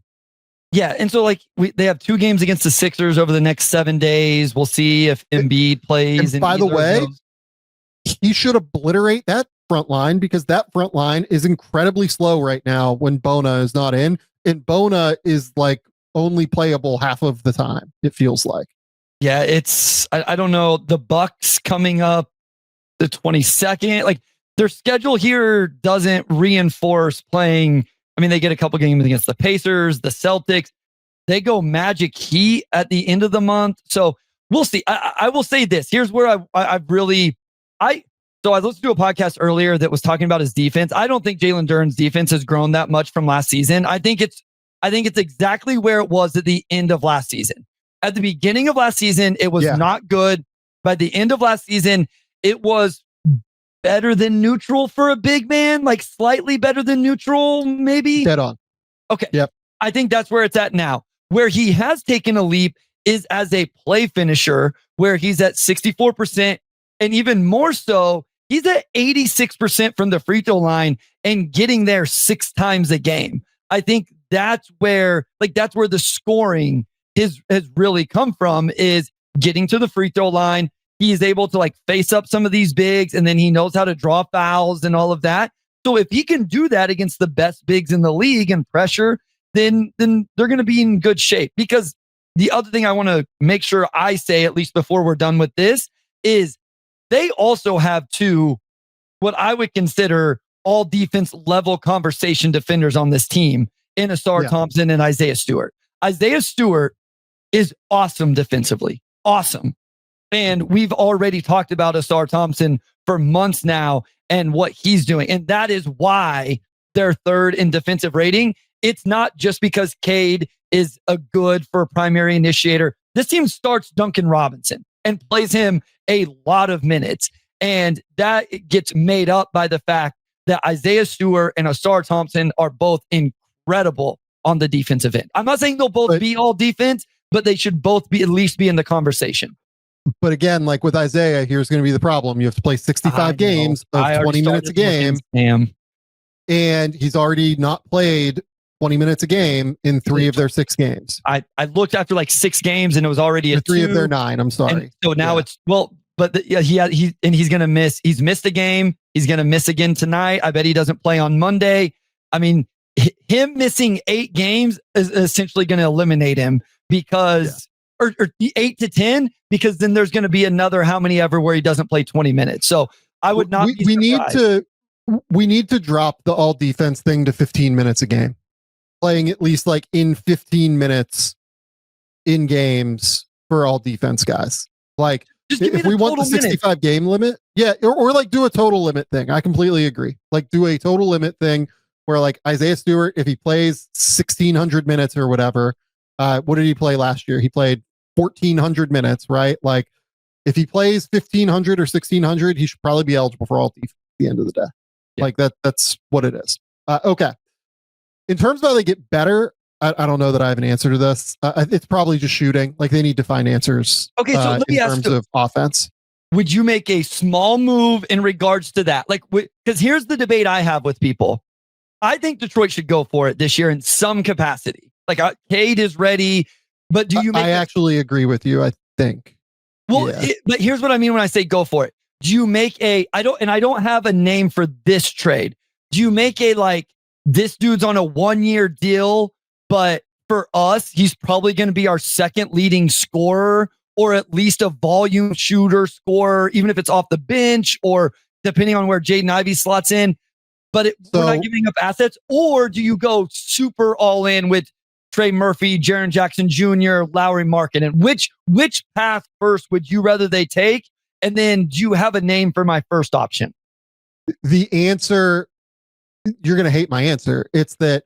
Yeah, and so like they have 2 games against the Sixers over the next 7 days. We'll see if Embiid plays.
And by the way, he should obliterate that. front line because that front line is incredibly slow right now when Bona is not in. And Bona is like only playable half of the time, it feels like.
Yeah, I don't know. The Bucks coming up the 22nd, like their schedule here doesn't reinforce playing. I mean, they get a couple games against the Pacers, the Celtics. They go Magic Heat at the end of the month. So we'll see. I will say this. Here's where I listened to a podcast earlier that was talking about his defense. I don't think Jalen Duren's defense has grown that much from last season. I think it's exactly where it was at the end of last season. At the beginning of last season, it was not good. By the end of last season, it was better than neutral for a big man, like slightly better than neutral, maybe.
Dead on.
Okay.
Yep.
I think that's where it's at now. Where he has taken a leap is as a play finisher, where he's at 64%. And even more so, he's at 86% from the free throw line and getting there 6 times a game. I think that's where the scoring has really come from, is getting to the free throw line. He is able to like face up some of these bigs, and then he knows how to draw fouls and all of that. So if he can do that against the best bigs in the league and pressure, then they're going to be in good shape. Because the other thing I want to make sure I say, at least before we're done with this, is they also have 2, what I would consider all defense level conversation defenders on this team in Sarr Thompson and Isaiah Stewart. Isaiah Stewart is awesome defensively. Awesome. And we've already talked about Sarr Thompson for months now and what he's doing. And that is why they're 3rd in defensive rating. It's not just because Cade is a good for a primary initiator. This team starts Duncan Robinson and plays him a lot of minutes. And that gets made up by the fact that Isaiah Stewart and Sarr Thompson are both incredible on the defensive end. I'm not saying they'll both be all defense, but they should both be at least be in the conversation.
But again, like with Isaiah, here's going to be the problem. You have to play 65 games of 20 minutes a game. And he's already not played 20 minutes a game in 3 of their 6 games.
I looked after like 6 games and it was already a
3
2.
of their 9. I'm sorry.
And so now it's, he's going to miss. He's missed a game. He's going to miss again tonight. I bet he doesn't play on Monday. I mean, him missing 8 games is essentially going to eliminate him because, or 8 to 10, because then there's going to be another how many ever where he doesn't play 20 minutes. So I would not. We
need to drop the all defense thing to 15 minutes a game, playing at least like in 15 minutes in games for all defense guys. Like if we want the 65 game limit, or like do a total limit thing. I completely agree. Like do a total limit thing where like Isaiah Stewart, if he plays 1,600 minutes or whatever, what did he play last year? He played 1,400 minutes, right? Like if he plays 1,500 or 1,600, he should probably be eligible for all defense at the end of the day. Yeah. Like that's what it is. Okay. In terms of how they get better, I don't know that I have an answer to this. It's probably just shooting. Like they need to find answers.
Okay, so let me ask
in terms of offense.
Would you make a small move in regards to that? Like, because here's the debate I have with people. I think Detroit should go for it this year in some capacity. Like Cade is ready, but do you? I
actually agree with you. I think.
Well, but here's what I mean when I say go for it. Do you make I don't have a name for this trade. Do you make this dude's on a 1-year deal, but for us, he's probably going to be our 2nd leading scorer, or at least a volume shooter scorer, even if it's off the bench or depending on where Jaden Ivey slots in. But we're not giving up assets. Or do you go super all in with Trey Murphy, Jaren Jackson Jr., Lowry Markkanen? Which path first would you rather they take? And then do you have a name for my first option?
The answer, you're going to hate my answer. It's that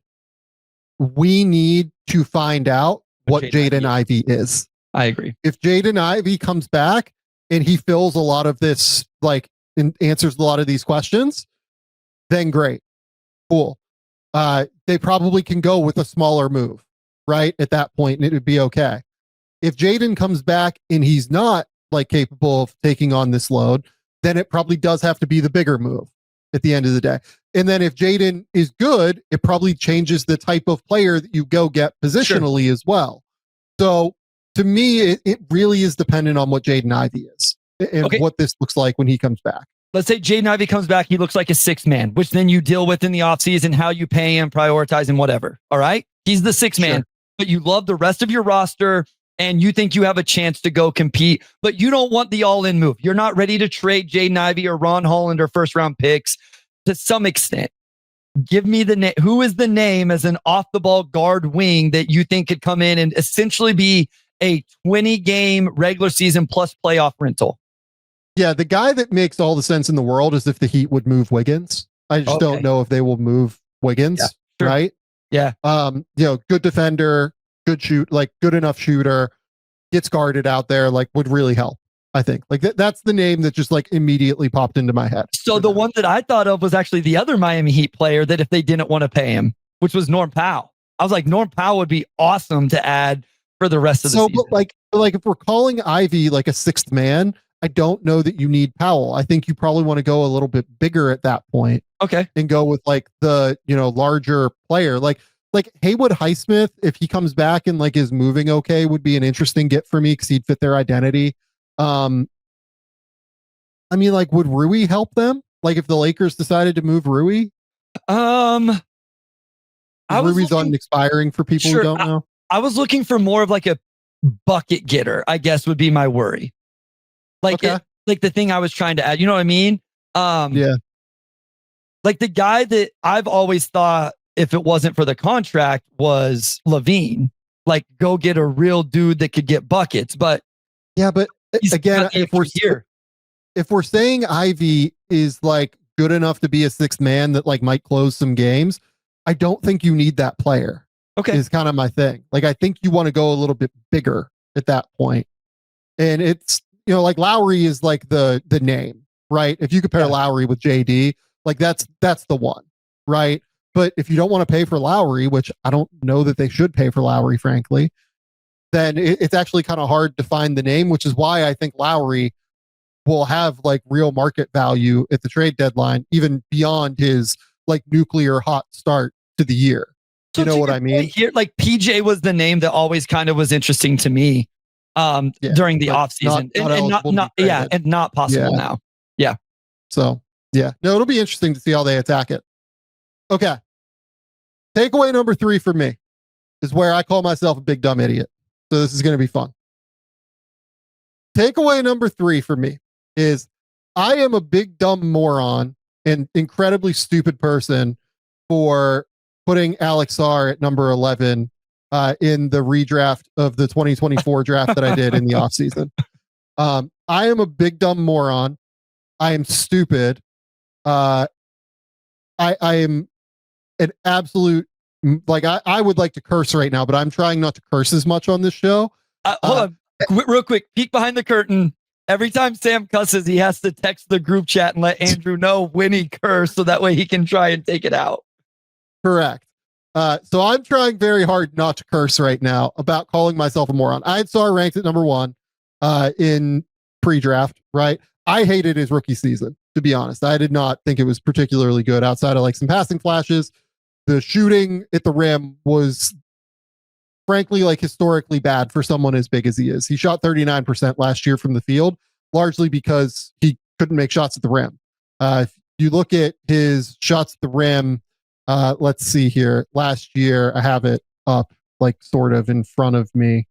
we need to find out what Jaden Ivey is.
I agree.
If Jaden Ivey comes back and he fills a lot of this, answers a lot of these questions, then great. Cool. They probably can go with a smaller move, right? At that point, and it would be okay. If Jaden comes back and he's not capable of taking on this load, then it probably does have to be the bigger move at the end of the day. And then if Jaden is good, it probably changes the type of player that you go get positionally as well. So to me, it really is dependent on what Jaden Ivey is and what this looks like when he comes back.
let's say Jaden Ivey comes back, he looks like a sixth man, which then you deal with in the offseason, how you pay him, prioritize him, whatever. All right. He's the sixth man, but you love the rest of your roster and you think you have a chance to go compete, but you don't want the all-in move. You're not ready to trade Jaden Ivey or Ron Holland or first-round picks to some extent. Give me the name. Who is the name as an off-the-ball guard wing that you think could come in and essentially be a 20-game regular season plus playoff rental?
Yeah, the guy that makes all the sense in the world is if the Heat would move Wiggins. I just don't know if they will move Wiggins, right?
Yeah.
Good defender, good enough shooter, gets guarded out there, would really help. I think that's the name that just immediately popped into my head.
So the one that I thought of was actually the other Miami Heat player that if they didn't want to pay him, which was Norm Powell. I was like, Norm Powell would be awesome to add for the rest of the season.
But if we're calling Ivy a sixth man, I don't know that you need Powell. I think you probably want to go a little bit bigger at that point.
Okay.
And go with the, larger player. Like Haywood Highsmith, if he comes back and is moving okay, would be an interesting get for me because he'd fit their identity. Would Rui help them? If the Lakers decided to move Rui? Rui's on expiring for people who don't know.
I was looking for more of a bucket getter, I guess would be my worry. The thing I was trying to add, you know what I mean?
Yeah.
The guy that I've always thought, if it wasn't for the contract, was Levine. Go get a real dude that could get buckets. But
yeah, but again, if we're saying Ivy is good enough to be a sixth man that might close some games, I don't think you need that player.
Okay,
is kind of my thing. I think you want to go a little bit bigger at that point, and it's Lowry is the name, right? If you compare Lowry with JD, that's the one, right? But if you don't want to pay for Lowry, which I don't know that they should pay for Lowry, frankly, then it's actually kind of hard to find the name, which is why I think Lowry will have real market value at the trade deadline, even beyond his nuclear hot start to the year. So you know what I mean?
Here, PJ was the name that always kind of was interesting to me during the offseason. And not possible now. Yeah.
So, no, it'll be interesting to see how they attack it. Okay. Takeaway number 3 for me is where I call myself a big dumb idiot. So this is going to be fun. Takeaway number 3 for me is I am a big dumb moron and incredibly stupid person for putting Alex Sarr at number 11 in the redraft of the 2024 draft that I did in the offseason. I am a big dumb moron. I am stupid. I am an absolute, I would like to curse right now, but I'm trying not to curse as much on this show.
Hold on, real quick, peek behind the curtain. Every time Sam cusses, he has to text the group chat and let Andrew know when he cursed so that way he can try and take it out.
Correct. So I'm trying very hard not to curse right now about calling myself a moron. I had Sarr ranked at number 1 in pre-draft, right? I hated his rookie season, to be honest. I did not think it was particularly good outside of some passing flashes. The shooting at the rim was frankly historically bad for someone as big as he is. He shot 39% last year from the field, largely because he couldn't make shots at the rim. If you look at his shots at the rim, let's see here. Last year, I have it up sort of in front of me.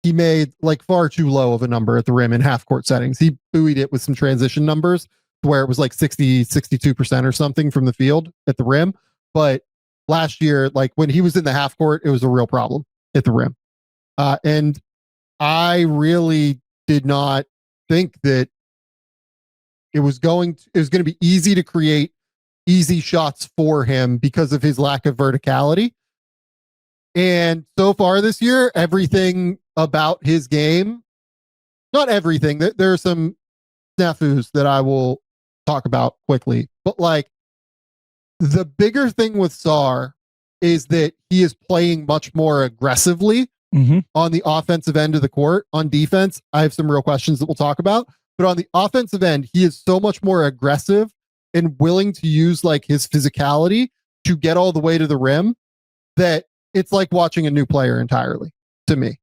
He made far too low of a number at the rim in half court settings. He buoyed it with some transition numbers where it was 60, 62% or something from the field at the rim. But last year, when he was in the half court, it was a real problem at the rim. And I really did not think that it was going to be easy to create easy shots for him because of his lack of verticality. And so far this year, everything about his game, not everything, there are some snafus that I will talk about quickly, but the bigger thing with Sarr is that he is playing much more aggressively on the offensive end of the court. On defense, I have some real questions that we'll talk about, but on the offensive end, he is so much more aggressive and willing to use his physicality to get all the way to the rim that it's like watching a new player entirely to me.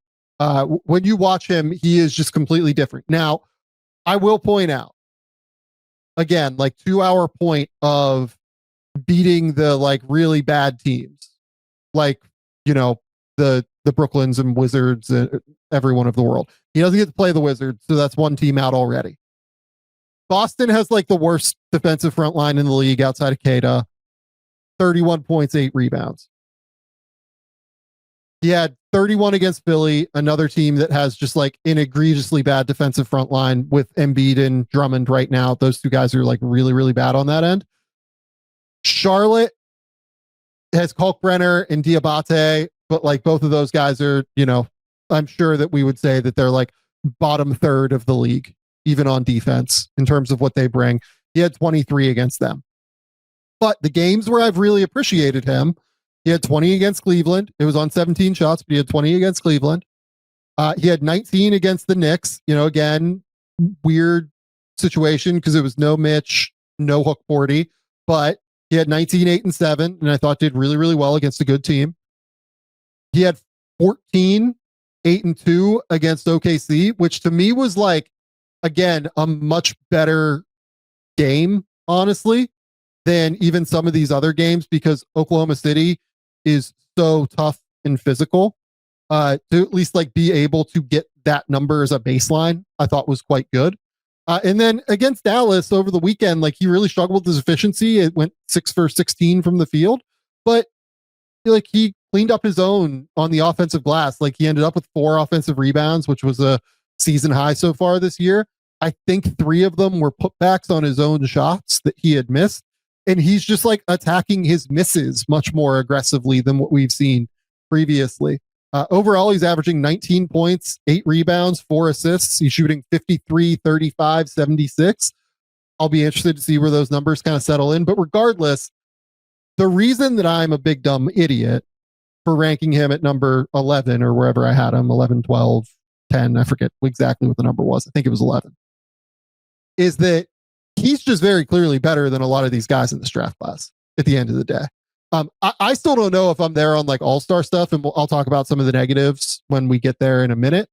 When you watch him, he is just completely different. Now, I will point out, again, like 2-hour point of beating the like really bad teams, like, you know, the Brooklyns and Wizards and everyone of the world. He doesn't get to play the Wizards, so that's one team out already. Boston has like the worst defensive front line in the league outside of Keita. 31 points, 8 rebounds. He had 31 against Philly, another team that has just like an egregiously bad defensive front line with Embiid and Drummond right now. Those two guys are like really, really bad on that end. Charlotte has Kalkbrenner and Diabate, but like both of those guys are, you know, I'm sure that we would say that they're like bottom third of the league, even on defense in terms of what they bring. He had 23 against them. But the games where I've really appreciated him, he had 20 against Cleveland. It was on 17 shots, but he had 20 against Cleveland. He had 19 against the Knicks. You know, again, weird situation because it was no Mitch, no Hook 40, but he had 19, 8, and 7, and I thought did really, really well against a good team. He had 14, 8, and 2 against OKC, which to me was like, again, a much better game, honestly, than even some of these other games because Oklahoma City is so tough and physical. To at least like be able to get that number as a baseline, I thought was quite good. And then against Dallas over the weekend, like he really struggled with his efficiency. It went 6 for 16 from the field, but like he cleaned up his own on the offensive glass. Like he ended up with 4 offensive rebounds, which was a season high so far this year. I think 3 of them were putbacks on his own shots that he had missed. And he's just like attacking his misses much more aggressively than what we've seen previously. Overall, he's averaging 19 points, 8 rebounds, 4 assists. He's shooting 53, 35, 76. I'll be interested to see where those numbers kind of settle in. But regardless, the reason that I'm a big dumb idiot for ranking him at number 11 or wherever I had him, 11, 12, 10, I forget exactly what the number was. I think it was 11, is that he's just very clearly better than a lot of these guys in this draft class at the end of the day. I still don't know if I'm there on like all-star stuff, and I'll talk about some of the negatives when we get there in a minute.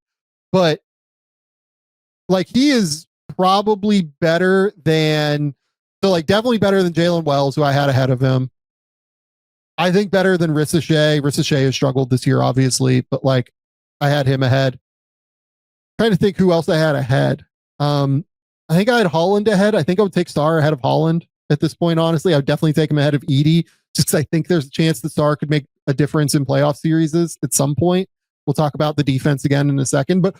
But like he is probably better than, so like definitely better than Jalen Wells, who I had ahead of him. I think better than Ricochet. Ricochet has struggled this year, obviously, but like I had him ahead. Trying to think who else I had ahead. I think I had Holland ahead. I think I would take Sarr ahead of Holland at this point, honestly. I would definitely take him ahead of Edey, just because I think there's a chance that Sarr could make a difference in playoff series at some point. We'll talk about the defense again in a second. But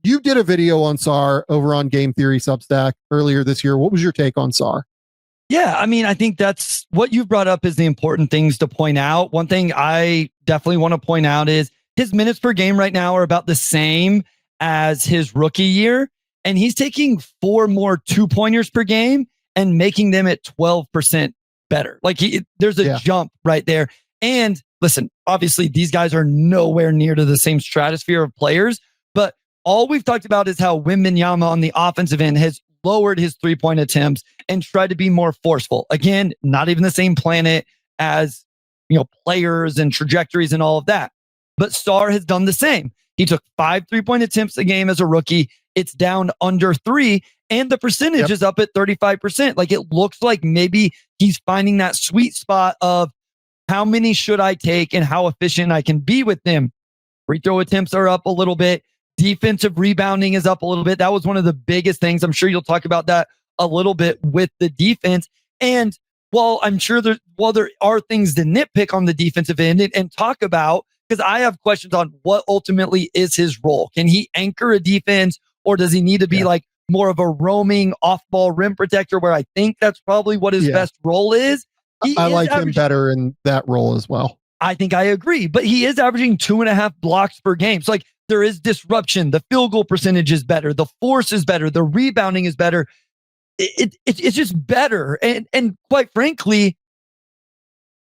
you did a video on Sarr over on Game Theory Substack earlier this year. What was your take on Sarr?
Yeah, I mean, I think that's what you've brought up is the important things to point out. One thing I definitely want to point out is his minutes per game right now are about the same as his rookie year. And he's taking 4 more 2-pointers per game and making them at 12% better. Like there's a jump right there. And listen, obviously these guys are nowhere near to the same stratosphere of players, but all we've talked about is how Wembanyama on the offensive end has lowered his 3-point attempts and tried to be more forceful. Again, not even the same planet as, you know, players and trajectories and all of that. But Sarr has done the same. He took 5 3-point attempts a game as a rookie. It's down under 3, and the percentage is up at 35%. Like it looks like maybe he's finding that sweet spot of how many should I take and how efficient I can be with them. Free throw attempts are up a little bit. Defensive rebounding is up a little bit. That was one of the biggest things. I'm sure you'll talk about that a little bit with the defense. And while I'm sure there are things to nitpick on the defensive end and talk about, because I have questions on what ultimately is his role. Can he anchor a defense, or does he need to be like more of a roaming off-ball rim protector, where I think that's probably what his best role is?
I like him better in that role as well.
I think I agree, but he is averaging 2.5 blocks per game. So like there is disruption. The field goal percentage is better. The force is better. The rebounding is better. It's just better. And quite frankly,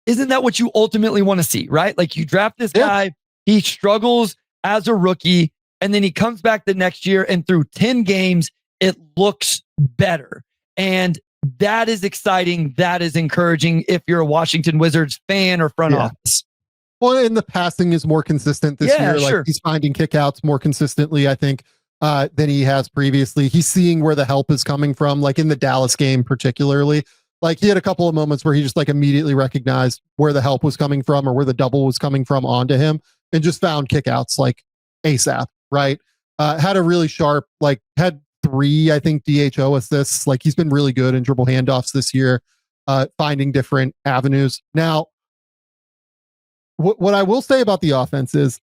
isn't that what you ultimately want to see, right? Like you draft this guy, he struggles as a rookie, and then he comes back the next year, and through 10 games, it looks better. And that is exciting. That is encouraging if you're a Washington Wizards fan or front office.
Well, and the passing is more consistent this year. Like he's finding kickouts more consistently, I think. than he has previously. He's seeing where the help is coming from, like in the Dallas game particularly. Like he had a couple of moments where he just like immediately recognized where the help was coming from or where the double was coming from onto him and just found kickouts like ASAP, right? Had a really sharp, like had 3, I think, DHO assists. Like he's been really good in dribble handoffs this year, finding different avenues. Now, what I will say about the offense is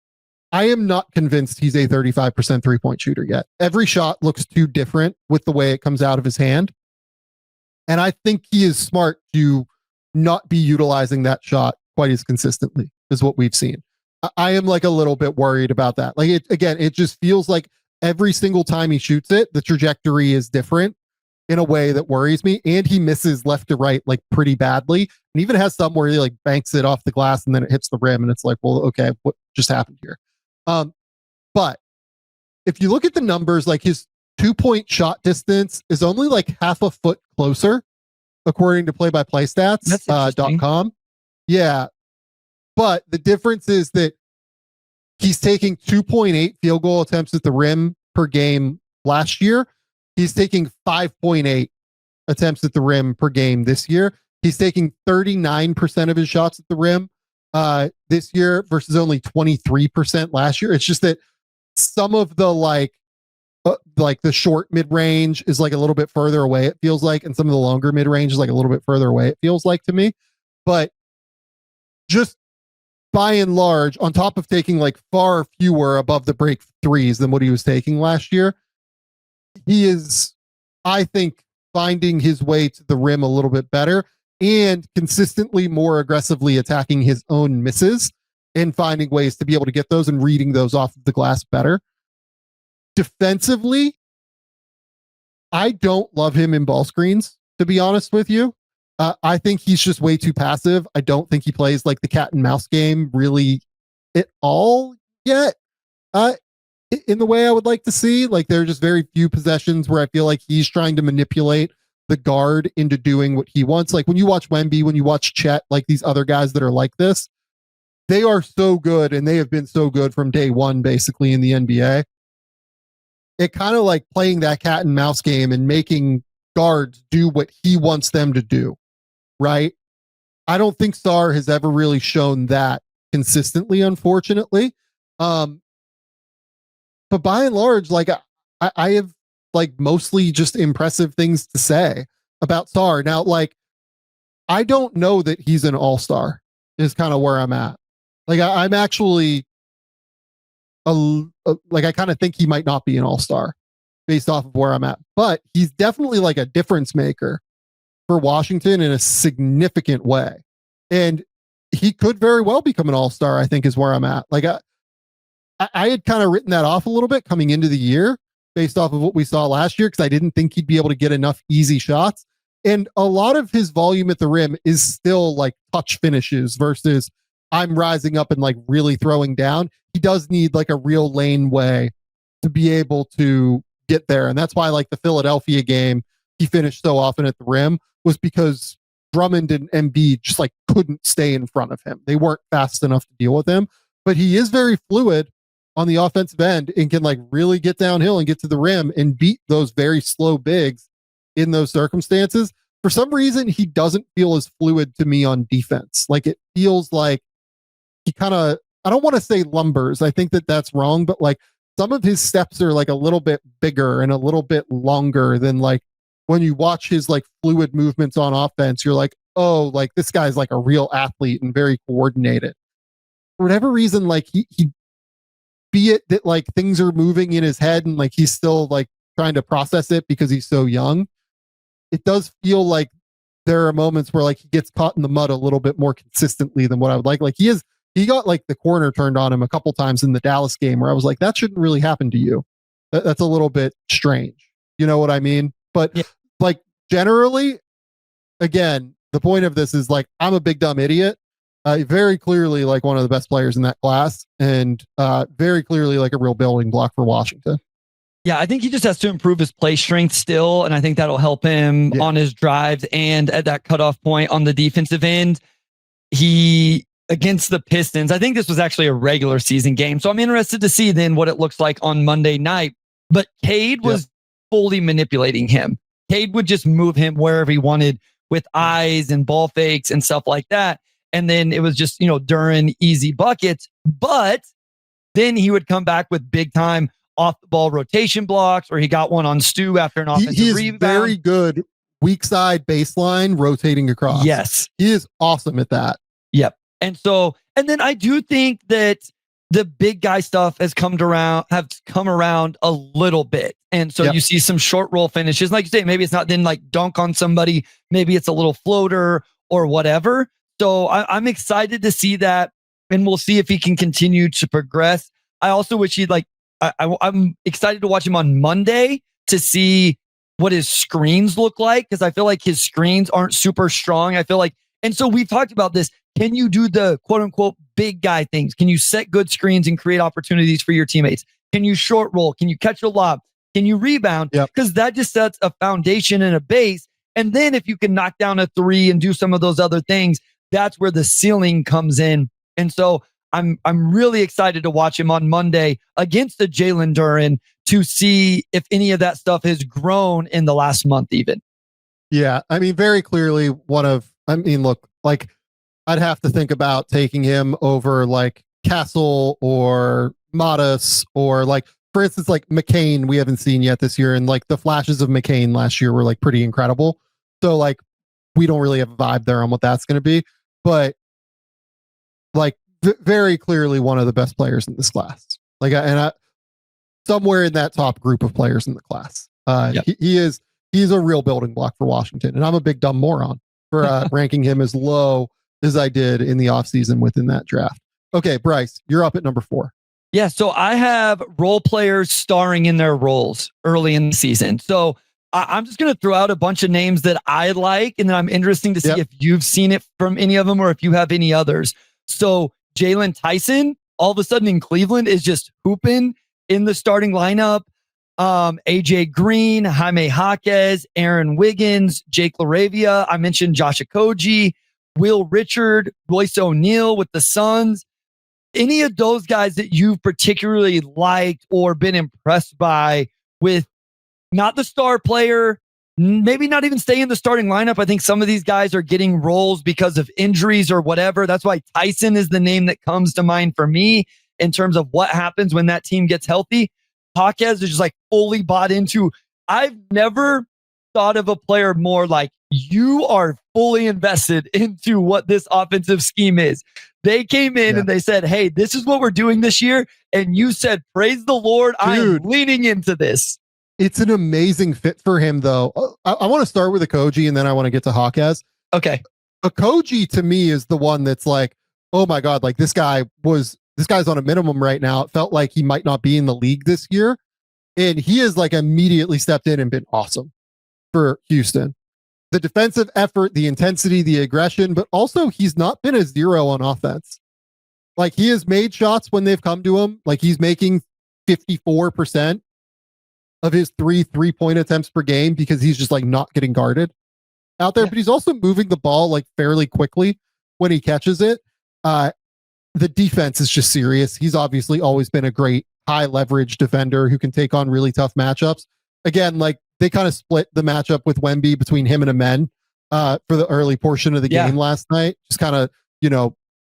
I am not convinced he's a 35% 3-point shooter yet. Every shot looks too different with the way it comes out of his hand. And I think he is smart to not be utilizing that shot quite as consistently as what we've seen. I am like a little bit worried about that. Like it just feels like every single time he shoots it, the trajectory is different in a way that worries me. And he misses left to right, like pretty badly. And even has some where he like banks it off the glass and then it hits the rim. And it's like, well, okay, what just happened here? But if you look at the numbers, like his 2-point shot distance is only like half a foot closer, according to playbyplaystats.com. Yeah. But the difference is that he's taking 2.8 field goal attempts at the rim per game last year. He's taking 5.8 attempts at the rim per game this year. He's taking 39% of his shots at the rim this year versus only 23% last year. It's just that some of the like the short mid-range is like a little bit further away, it feels like, and some of the longer mid-range is like a little bit further away, it feels like to me. But just by and large, on top of taking like far fewer above the break threes than what he was taking last year, he is, I think, finding his way to the rim a little bit better and consistently more aggressively attacking his own misses and finding ways to be able to get those and reading those off of the glass better. Defensively, I don't love him in ball screens, to be honest with you. I think he's just way too passive. I don't think he plays like the cat and mouse game really at all yet. In the way I would like to see, like there are just very few possessions where I feel like he's trying to manipulate the guard into doing what he wants. Like when you watch Wemby, when you watch Chet, like these other guys that are like this, they are so good and they have been so good from day one, basically in the NBA. It kind of like playing that cat and mouse game and making guards do what he wants them to do. Right. I don't think Sarr has ever really shown that consistently, unfortunately. But by and large, like I have like mostly just impressive things to say about Sarr. Now, like, I don't know that he's an all-star is kind of where I'm at. Like I'm actually like I kind of think he might not be an all-star based off of where I'm at, but he's definitely like a difference maker for Washington in a significant way. And he could very well become an all-star, I think is where I'm at. Like I had kind of written that off a little bit coming into the year based off of what we saw last year, because I didn't think he'd be able to get enough easy shots. And a lot of his volume at the rim is still like touch finishes versus I'm rising up and like really throwing down. He does need like a real lane way to be able to get there. And that's why like the Philadelphia game, he finished so often at the rim was because Drummond and Embiid just like couldn't stay in front of him. They weren't fast enough to deal with him, but he is very fluid on the offensive end and can like really get downhill and get to the rim and beat those very slow bigs in those circumstances. For some reason, he doesn't feel as fluid to me on defense. Like it feels like he kind of, I don't want to say lumbers. I think that that's wrong, but like some of his steps are like a little bit bigger and a little bit longer than like when you watch his like fluid movements on offense, you're like, oh, like this guy's like a real athlete and very coordinated. For whatever reason, like he be it that like things are moving in his head and like he's still like trying to process it because he's so young. It does feel like there are moments where like he gets caught in the mud a little bit more consistently than what I would like. Like he got like the corner turned on him a couple times in the Dallas game where I was like, that shouldn't really happen to you. That's a little bit strange. You know what I mean? But yeah. Like generally, again, the point of this is like, I'm a big dumb idiot. Very clearly like one of the best players in that class and very clearly like a real building block for Washington.
Yeah, I think he just has to improve his play strength still, and I think that'll help him on his drives and at that cutoff point on the defensive end. He, against the Pistons, I think this was actually a regular season game, so I'm interested to see then what it looks like on Monday night. but Cade was fully manipulating him. Cade would just move him wherever he wanted with eyes and ball fakes and stuff like that. And then it was just, Duren easy buckets. But then he would come back with big time off the ball rotation blocks, or he got one on Stu after an offensive rebound.
Very good weak side baseline rotating across.
Yes.
He is awesome at that.
Yep. And then I do think that the big guy stuff has come around a little bit. And so you see some short roll finishes. Like you say, maybe it's not then like dunk on somebody. Maybe it's a little floater or whatever. So I'm excited to see that. And we'll see if he can continue to progress. I also wish he'd I'm excited to watch him on Monday to see what his screens look like. Cause I feel like his screens aren't super strong. I feel like, and so we've talked about this. Can you do the quote unquote big guy things? Can you set good screens and create opportunities for your teammates? Can you short roll? Can you catch a lob? Can you rebound? Because that just sets a foundation and a base. And then if you can knock down a three and do some of those other things, that's where the ceiling comes in. And so I'm really excited to watch him on Monday against the Jalen Duren to see if any of that stuff has grown in the last month even.
Yeah. I mean, very clearly look, like I'd have to think about taking him over like Castle or Modus or like, for instance, like McCain, we haven't seen yet this year. And like the flashes of McCain last year were like pretty incredible. So like, we don't really have a vibe there on what that's going to be, but like very clearly one of the best players in this class. Like, somewhere in that top group of players in the class. He's a real building block for Washington. And I'm a big dumb moron for ranking him as low as I did in the offseason within that draft. Okay, Bryce, you're up at number 4.
Yeah, so I have role players starring in their roles early in the season. So I'm just going to throw out a bunch of names that I like, and then I'm interested to see if you've seen it from any of them or if you have any others. So Jalen Tyson, all of a sudden in Cleveland, is just hooping in the starting lineup. AJ Green, Jaime Jaquez, Aaron Wiggins, Jake LaRavia. I mentioned Josh Okogie, Will Richard, Royce O'Neal with the Suns. Any of those guys that you've particularly liked or been impressed by with not the star player, maybe not even stay in the starting lineup. I think some of these guys are getting roles because of injuries or whatever. That's why Tyson is the name that comes to mind for me in terms of what happens when that team gets healthy. Jaquez is just like fully bought into. I've never thought of a player more like you are fully invested into what this offensive scheme is. They came in and they said, hey, this is what we're doing this year. And you said, praise the Lord. I am leaning into this.
It's an amazing fit for him, though. I want to start with Okogie and then I want to get to Jaquez.
Okay.
Okogie to me is the one that's like, oh my God, like this guy's on a minimum right now. It felt like he might not be in the league this year. And he has like immediately stepped in and been awesome for Houston. The defensive effort, the intensity, the aggression, but also he's not been a zero on offense. Like he has made shots when they've come to him. Like he's making 54% of his three-point attempts per game because he's just like not getting guarded out there. But he's also moving the ball like fairly quickly when he catches it. The defense is just serious. He's obviously always been a great high leverage defender who can take on really tough matchups. Again, like they kind of split the matchup with Wemby between him and Amen for the early portion of the game last night. Just kind of,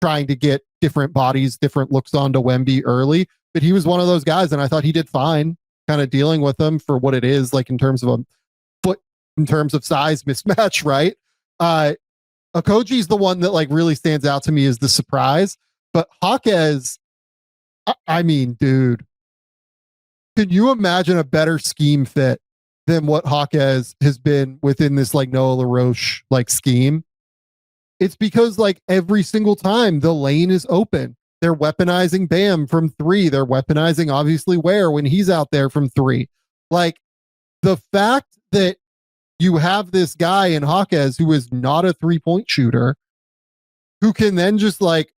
trying to get different bodies, different looks onto Wemby early. But he was one of those guys, and I thought he did fine kind of dealing with them for what it is, like in terms of a foot, in terms of size mismatch, right? Okogie's the one that like really stands out to me as the surprise. But Jaquez, I mean, dude, can you imagine a better scheme fit than what Jaquez has been within this like Noah LaRoche like scheme? It's because like every single time the lane is open, they're weaponizing Bam from 3. They're weaponizing obviously Ware when he's out there from 3. Like the fact that you have this guy in Jaquez who is not a 3-point shooter, who can then just like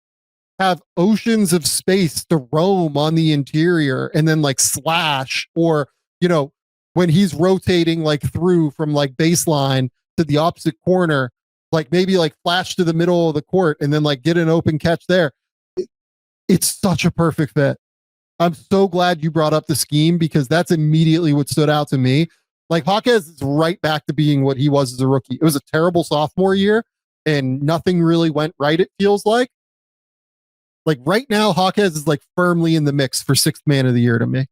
have oceans of space to roam on the interior and then like slash, or, when he's rotating like through from like baseline to the opposite corner, like maybe like flash to the middle of the court and then like get an open catch there. It's such a perfect fit. I'm so glad you brought up the scheme because that's immediately what stood out to me. Like Jaquez is right back to being what he was as a rookie. It was a terrible sophomore year and nothing really went right, it feels like. Like right now, Jaquez is like firmly in the mix for sixth man of the year to me.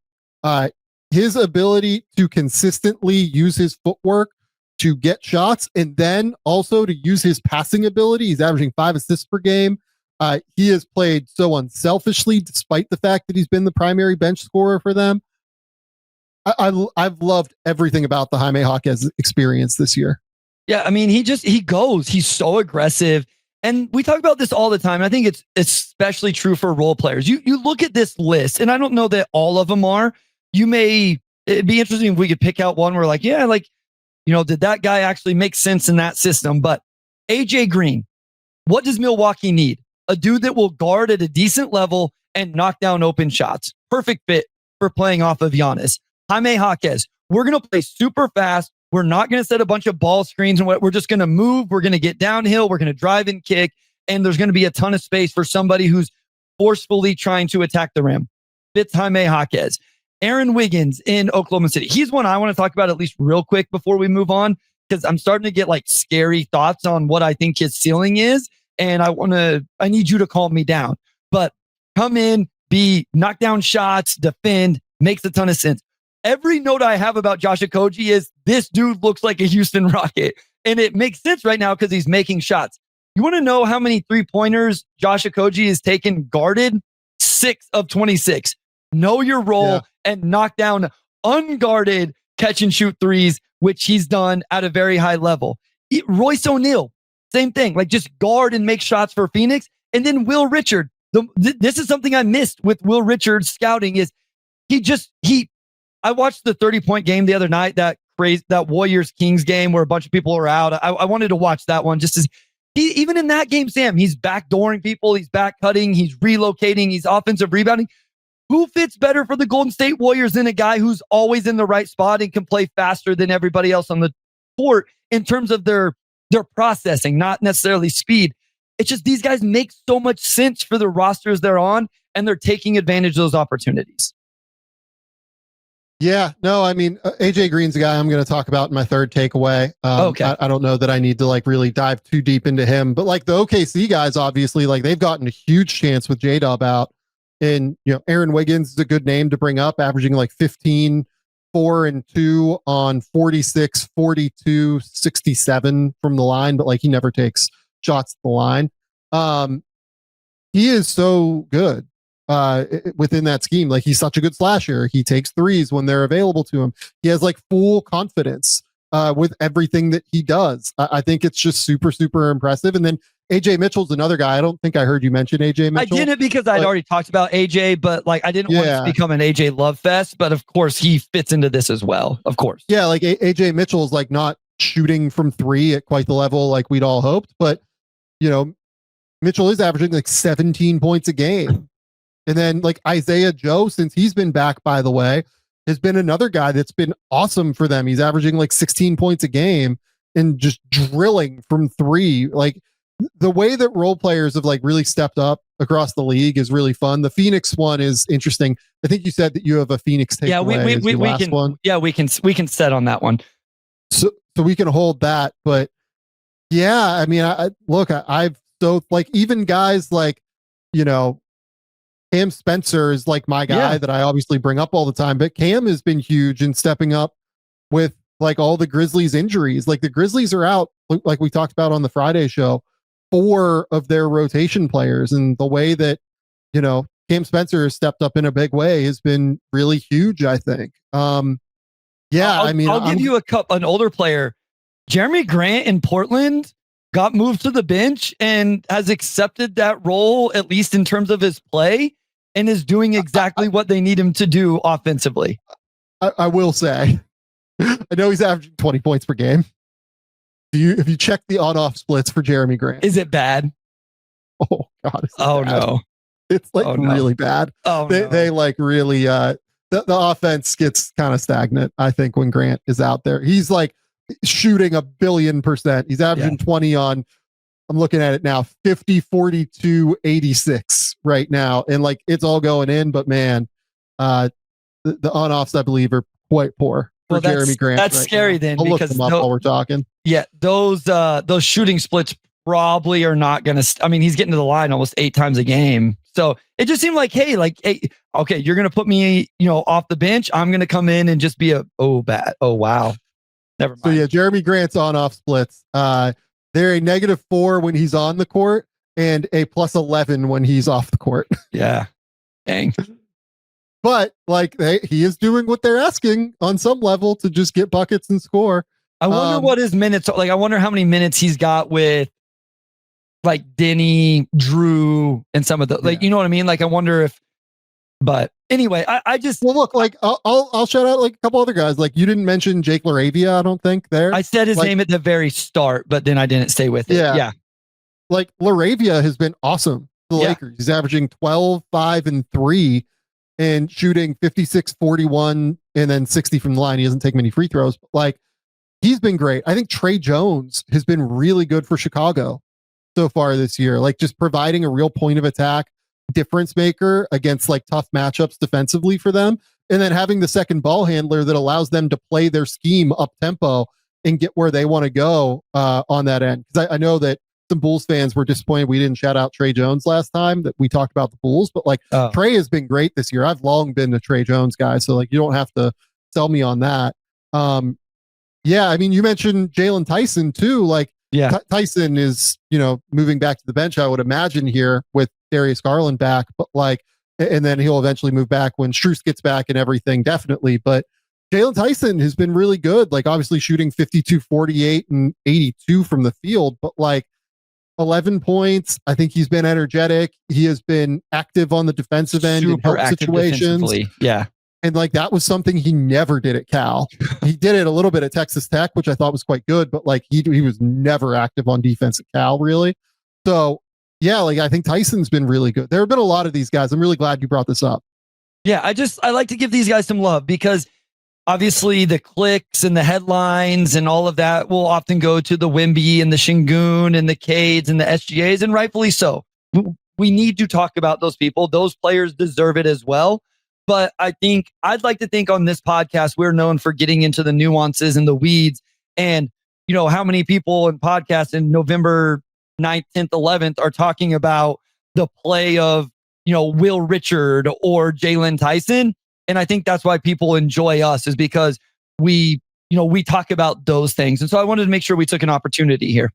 His ability to consistently use his footwork to get shots and then also to use his passing ability. He's averaging 5 assists per game. He has played so unselfishly despite the fact that he's been the primary bench scorer for them. I've loved everything about the Jaime Jaquez experience this year.
Yeah, I mean, he goes. He's so aggressive. And we talk about this all the time. I think it's especially true for role players. You look at this list, and I don't know that all of them are. It'd be interesting if we could pick out one where like, yeah, like, did that guy actually make sense in that system? But AJ Green, what does Milwaukee need? A dude that will guard at a decent level and knock down open shots. Perfect fit for playing off of Giannis. Jaime Jaquez, we're going to play super fast. We're not going to set a bunch of ball screens and we're just going to move. We're going to get downhill. We're going to drive and kick. And there's going to be a ton of space for somebody who's forcefully trying to attack the rim. Fits Jaime Jaquez. Aaron Wiggins in Oklahoma City. He's one I want to talk about at least real quick before we move on, because I'm starting to get like scary thoughts on what I think his ceiling is. And I need you to calm me down, but come in, knock down shots, defend, makes a ton of sense. Every note I have about Josh Okogie is this dude looks like a Houston Rocket, and it makes sense right now because he's making shots. You want to know how many 3-pointers Josh Okogie has taken guarded? 6 of 26. Know your role and knock down unguarded catch and shoot threes, which he's done at a very high level. Royce O'Neal, same thing. Like just guard and make shots for Phoenix. And then Will Richard. This is something I missed with Will Richard's scouting is I watched the 30-point game the other night, that Warriors Kings game where a bunch of people are out. I wanted to watch that one just as even in that game, Sam, he's backdooring people. He's back cutting. He's relocating. He's offensive rebounding. Who fits better for the Golden State Warriors than a guy who's always in the right spot and can play faster than everybody else on the court in terms of their processing, not necessarily speed. It's just these guys make so much sense for the rosters they're on, and they're taking advantage of those opportunities.
Yeah, no, I mean, AJ Green's a guy I'm going to talk about in my third takeaway. Okay. I don't know that I need to like really dive too deep into him, but like the OKC guys, obviously, like they've gotten a huge chance with J-Dub out. And, Aaron Wiggins is a good name to bring up, averaging like 15, 4 and 2 on 46, 42, 67 from the line, but like he never takes shots at the line. He is so good within that scheme. Like he's such a good slasher. He takes threes when they're available to him. He has like full confidence with everything that he does. I think it's just super, super impressive. And then AJ Mitchell's another guy. I don't think I heard you mention AJ Mitchell.
I didn't because I'd already talked about AJ, but like I didn't want it to become an AJ love fest. But of course, he fits into this as well. Of course. Yeah,
like AJ Mitchell's like not shooting from 3 at quite the level like we'd all hoped, but Mitchell is averaging like 17 points a game. And then like Isaiah Joe, since he's been back, by the way, has been another guy that's been awesome for them. He's averaging like 16 points a game and just drilling from 3. Like the way that role players have like really stepped up across the league is really fun. The Phoenix one is interesting. I think you said that you have a Phoenix takeaway.
Yeah, we can set on that one.
So we can hold that. But yeah, I mean, I've so like even guys like, Cam Spencer is like my guy that I obviously bring up all the time, but Cam has been huge in stepping up with like all the Grizzlies injuries. Like the Grizzlies are out, like we talked about on the Friday show, 4 of their rotation players. And the way that, Cam Spencer has stepped up in a big way has been really huge, I think. I'll give you an older player. Jeremy Grant in Portland got moved to the bench and has accepted that role, at least in terms of his play, and is doing exactly what they need him to do offensively. I will say, I know he's averaging 20 points per game. If you check the on-off splits for Jeremy Grant,
is it bad?
Oh God!
No,
it's like really bad. They like really the offense gets kind of stagnant. I think when Grant is out there, he's like shooting 1,000,000,000%. He's averaging 20 on. I'm looking at it now, 50, 42, 86 right now. And like, it's all going in, but man, The on-offs, I believe, are quite poor for Jeremy Grant.
That's
right
scary
now.
then,
I'll
because
look them up while we're talking.
Yeah, those shooting splits probably are not going to. I mean, he's getting to the line almost 8 times a game. So it just seemed like, hey, okay, you're going to put me, off the bench. I'm going to come in and just be bad. Oh, wow. Never mind.
So yeah, Jeremy Grant's on-off splits. They're a -4 when he's on the court and a +11 when he's off the court.
Yeah. Dang.
But he is doing what they're asking on some level to just get buckets and score.
I wonder what his minutes are. I wonder how many minutes he's got with Denny, Drew, and some of the you know what I mean? I wonder if. But anyway, I just
look, I'll shout out a couple other guys. You didn't mention Jake LaRavia, I don't think there.
I said his name at the very start, but then I didn't stay with it. Yeah.
LaRavia has been awesome for the Lakers. He's averaging 12, 5, and 3 and shooting 56, 41, and then 60 from the line. He doesn't take many free throws, but he's been great. I think Trey Jones has been really good for Chicago so far this year. Just providing a real point of attack difference maker against tough matchups defensively for them. And then having the second ball handler that allows them to play their scheme up tempo and get where they want to go on that end. Because I know that some Bulls fans were disappointed we didn't shout out Trey Jones last time that we talked about the Bulls, but Trey has been great this year. I've long been a Trey Jones guy, so you don't have to sell me on that. Yeah, I mean, you mentioned Jalen Tyson too. Tyson is moving back to the bench, I would imagine, here with Darius Garland back, but and then he'll eventually move back when Strus gets back and everything, definitely. But Jalen Tyson has been really good, obviously shooting 52, 48, and 82 from the field, but 11 points. I think he's been energetic. He has been active on the defensive end in help situations.
Yeah.
And that was something he never did at Cal. He did it a little bit at Texas Tech, which I thought was quite good, but he was never active on defense at Cal, really. So yeah, I think Tyson's been really good. There have been a lot of these guys. I'm really glad you brought this up.
Yeah, I like to give these guys some love because obviously the clicks and the headlines and all of that will often go to the Wemby and the Sengun and the Cades and the SGAs, and rightfully so. We need to talk about those people. Those players deserve it as well. But I'd like to think on this podcast, we're known for getting into the nuances and the weeds. And, how many people in podcasts in November 9th, 10th, 11th are talking about the play of, Will Richard or Jalen Tyson. And I think that's why people enjoy us, is because we talk about those things. And so I wanted to make sure we took an opportunity here.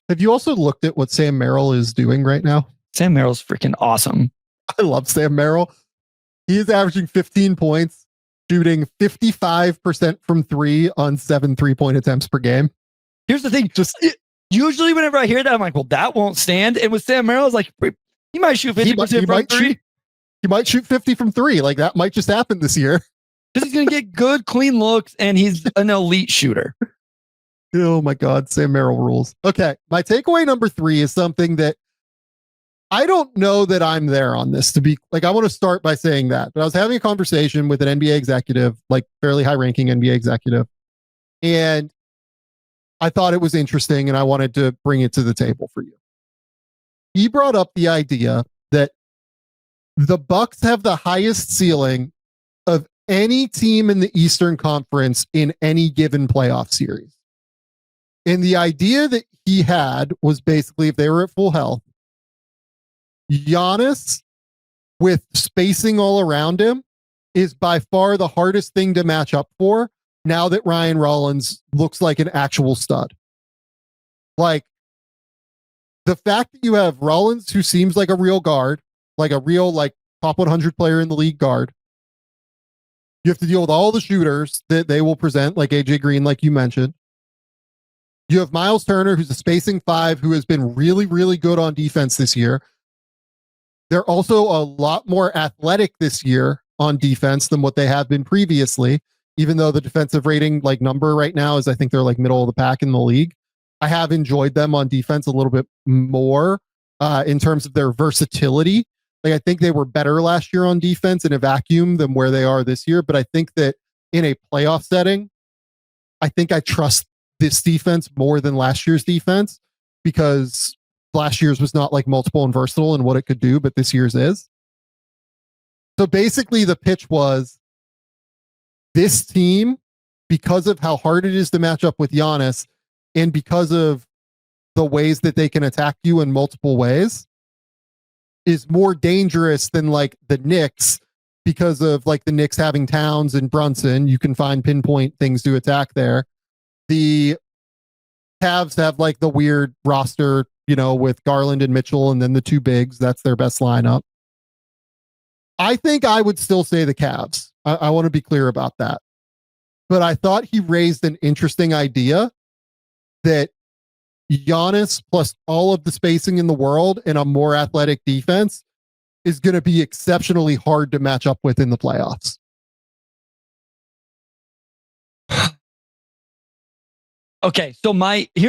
Have you also looked at what Sam Merrill is doing right now?
Sam Merrill's freaking awesome.
I love Sam Merrill. He is averaging 15 points, shooting 55% from 3 on 7 3-point attempts per game.
Here's the thing. Usually whenever I hear that, I'm like, well, that won't stand. And with Sam Merrill, it's he might shoot 50% from 3.
He might shoot 50 from 3. That might just happen this year.
Because he's going to get good, clean looks, and he's an elite shooter.
Oh my God, Sam Merrill rules. Okay, my takeaway number 3 is something that I don't know that I'm there on this, to be I want to start by saying that, but I was having a conversation with an NBA executive, fairly high ranking NBA executive. And I thought it was interesting and I wanted to bring it to the table for you. He brought up the idea that the Bucks have the highest ceiling of any team in the Eastern Conference in any given playoff series. And the idea that he had was basically, if they were at full health, Giannis, with spacing all around him, is by far the hardest thing to match up for now that Ryan Rollins looks like an actual stud. The fact that you have Rollins, who seems like a real guard, a real top 100 player in the league guard. You have to deal with all the shooters that they will present, like AJ Green, like you mentioned. You have Miles Turner, who's a spacing 5, who has been really, really good on defense this year. They're also a lot more athletic this year on defense than what they have been previously, even though the defensive rating number right now is, I think they're middle of the pack in the league. I have enjoyed them on defense a little bit more in terms of their versatility. I think they were better last year on defense in a vacuum than where they are this year. But I think that in a playoff setting, I think I trust this defense more than last year's defense, because last year's was not multiple and versatile in what it could do, but this year's is. So basically the pitch was this team, because of how hard it is to match up with Giannis and because of the ways that they can attack you in multiple ways, is more dangerous than like the Knicks because of like the Knicks having Towns and Brunson. You can find pinpoint things to attack there. The Cavs have like the weird roster, with Garland and Mitchell and then the two bigs. That's their best lineup. I think I would still say the Cavs. I want to be clear about that. But I thought he raised an interesting idea that Giannis plus all of the spacing in the world and a more athletic defense is going to be exceptionally hard to match up with in the playoffs.
Okay, so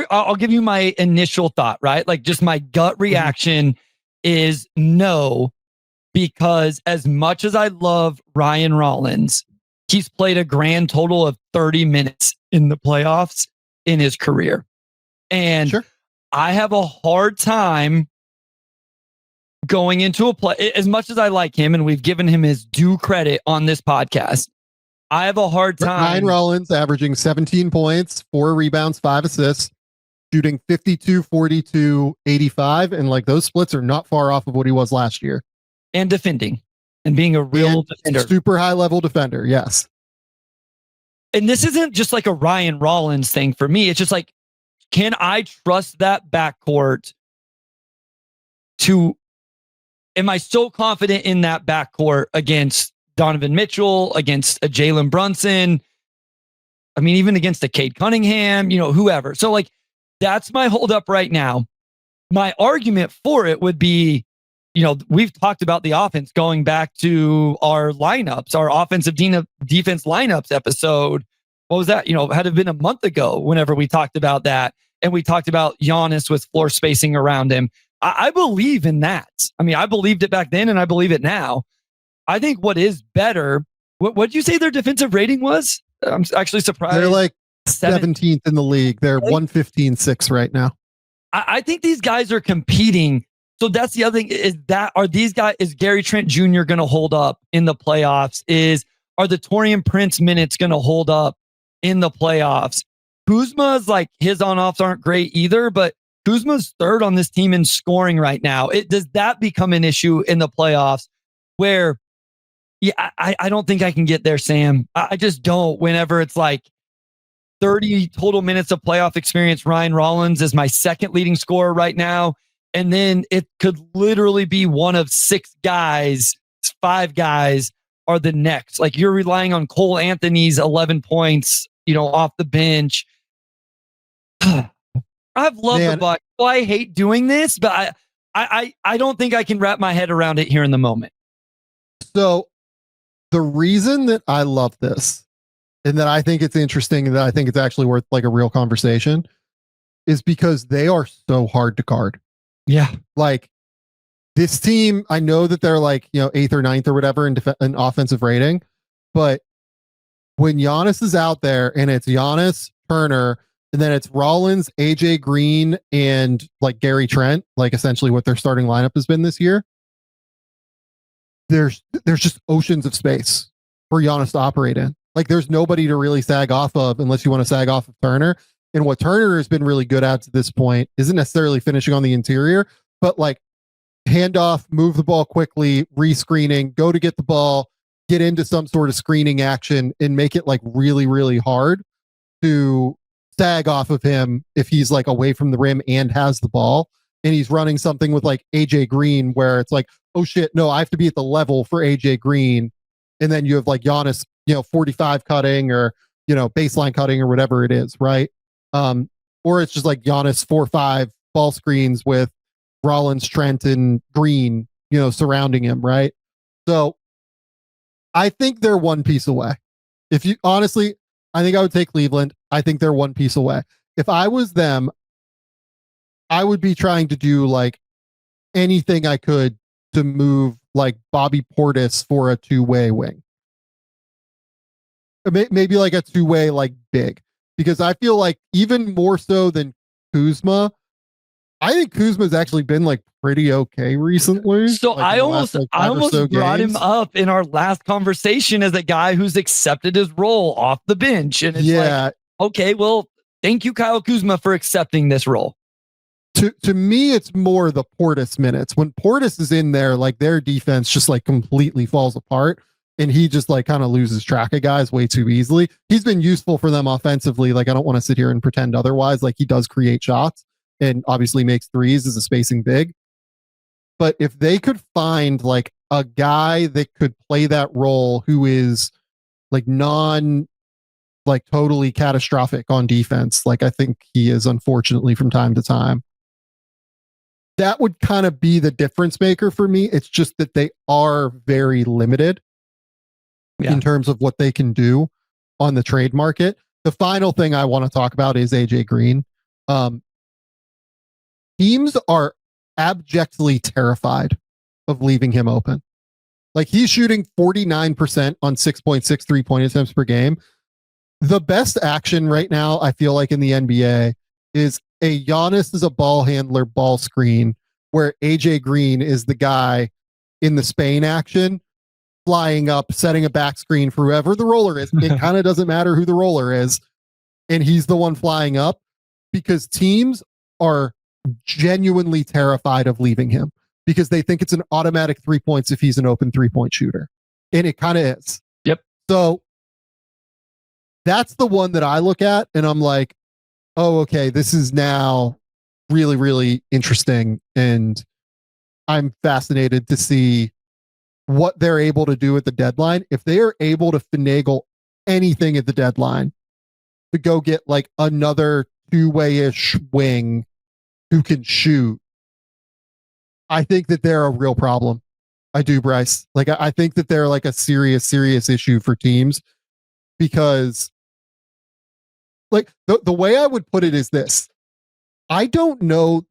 I'll give you my initial thought, right? Like just my gut reaction is no, because as much as I love Ryan Rollins, he's played a grand total of 30 minutes in the playoffs in his career. And sure, I have a hard time going into a play, as much as I like him and we've given him his due credit on this podcast. I have a hard time.
Ryan Rollins averaging 17 points, 4 rebounds, 5 assists, shooting 52, 42, 85. And like those splits are not far off of what he was last year.
And defending and being a real defender.
Super high level defender. Yes.
And this isn't just like a Ryan Rollins thing for me. It's just like, can I trust that backcourt am I so confident in that backcourt against Donovan Mitchell, against a Jalen Brunson? I mean, even against a Cade Cunningham, whoever. So like, that's my holdup right now. My argument for it would be, we've talked about the offense going back to our lineups, our offensive defense lineups episode. What was that? Had to have been a month ago whenever we talked about that. And we talked about Giannis with floor spacing around him. I believe in that. I mean, I believed it back then and I believe it now. I think what is better, what did you say their defensive rating was? I'm actually surprised.
They're like 17th in the league. They're 115.6 right now.
I think these guys are competing. So that's the other thing is Gary Trent Jr. going to hold up in the playoffs? Are the Taurean Prince minutes going to hold up in the playoffs? Kuzma's like his on-offs aren't great either, but Kuzma's third on this team in scoring right now. Does that become an issue in the playoffs where, I don't think I can get there, Sam. I just don't. Whenever it's like 30 total minutes of playoff experience, Ryan Rollins is my second leading scorer right now. And then it could literally be one of 5 guys are the next. Like you're relying on Cole Anthony's 11 points, off the bench. I've loved the Bucks. Well, I hate doing this, but I don't think I can wrap my head around it here in the moment.
So the reason that I love this and that I think it's interesting and that I think it's actually worth like a real conversation is because they are so hard to guard.
Yeah.
Like this team, I know that they're like, 8th or 9th or whatever in offensive rating, but when Giannis is out there and it's Giannis, Turner, and then it's Rollins, AJ Green, and like Gary Trent, like essentially what their starting lineup has been this year. There's just oceans of space for Giannis to operate in. Like there's nobody to really sag off of unless you want to sag off of Turner. And what Turner has been really good at to this point isn't necessarily finishing on the interior, but like handoff, move the ball quickly, rescreening, go to get the ball, get into some sort of screening action and make it like really, really hard to sag off of him if he's like away from the rim and has the ball. And he's running something with like AJ Green where it's like, oh shit, no, I have to be at the level for AJ Green. And then you have like Giannis, 45 cutting or, baseline cutting or whatever it is. Right. Or it's just like Giannis 4-5 ball screens with Rollins, Trent and Green, surrounding him. Right. So I think they're one piece away. If you honestly, I think I would take Cleveland. I think they're one piece away. If I was them, I would be trying to do like anything I could to move like Bobby Portis for a 2-way wing. Maybe like a 2-way like big, because I feel like even more so than Kuzma, I think Kuzma's actually been like pretty okay recently.
So
like
I almost brought him up in our last conversation as a guy who's accepted his role off the bench. And it's like, okay, well, thank you, Kyle Kuzma, for accepting this role.
To me, it's more the Portis minutes. When Portis is in there, like their defense just like completely falls apart. And he just like kind of loses track of guys way too easily. He's been useful for them offensively. Like I don't want to sit here and pretend otherwise. Like he does create shots and obviously makes threes as a spacing big. But if they could find like a guy that could play that role who is like like totally catastrophic on defense, like I think he is unfortunately from time to time, that would kind of be the difference maker for me. It's just that they are very limited in terms of what they can do on the trade market. The final thing I want to talk about is AJ Green. Teams are abjectly terrified of leaving him open. Like he's shooting 49% on 6.6 3-point attempts per game. The best action right now, I feel like in the NBA, is a Giannis is a ball handler ball screen where AJ Green is the guy in the Spain action flying up, setting a back screen for whoever the roller is. It kind of doesn't matter who the roller is. And he's the one flying up because teams are genuinely terrified of leaving him because they think it's an automatic 3 points if he's an open 3-point shooter. And it kind of is.
Yep.
So that's the one that I look at and I'm like, oh, okay, this is now really, really interesting. And I'm fascinated to see what they're able to do at the deadline. If they are able to finagle anything at the deadline to go get like another two-way-ish wing who can shoot, I think that they're a real problem. I do, Bryce. Like, I think that they're like a serious issue for teams because like the way I would put it is this. I don't know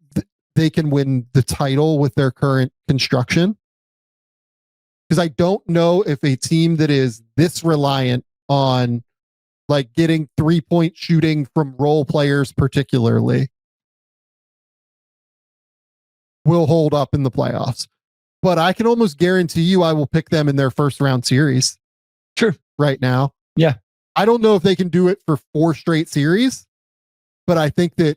they can win the title with their current construction. Because I don't know if a team that is this reliant on like getting 3-point shooting from role players particularly will hold up in the playoffs. But I can almost guarantee you I will pick them in their first round series.
Sure.
Right now.
Yeah.
I don't know if they can do it for 4 straight series, but I think that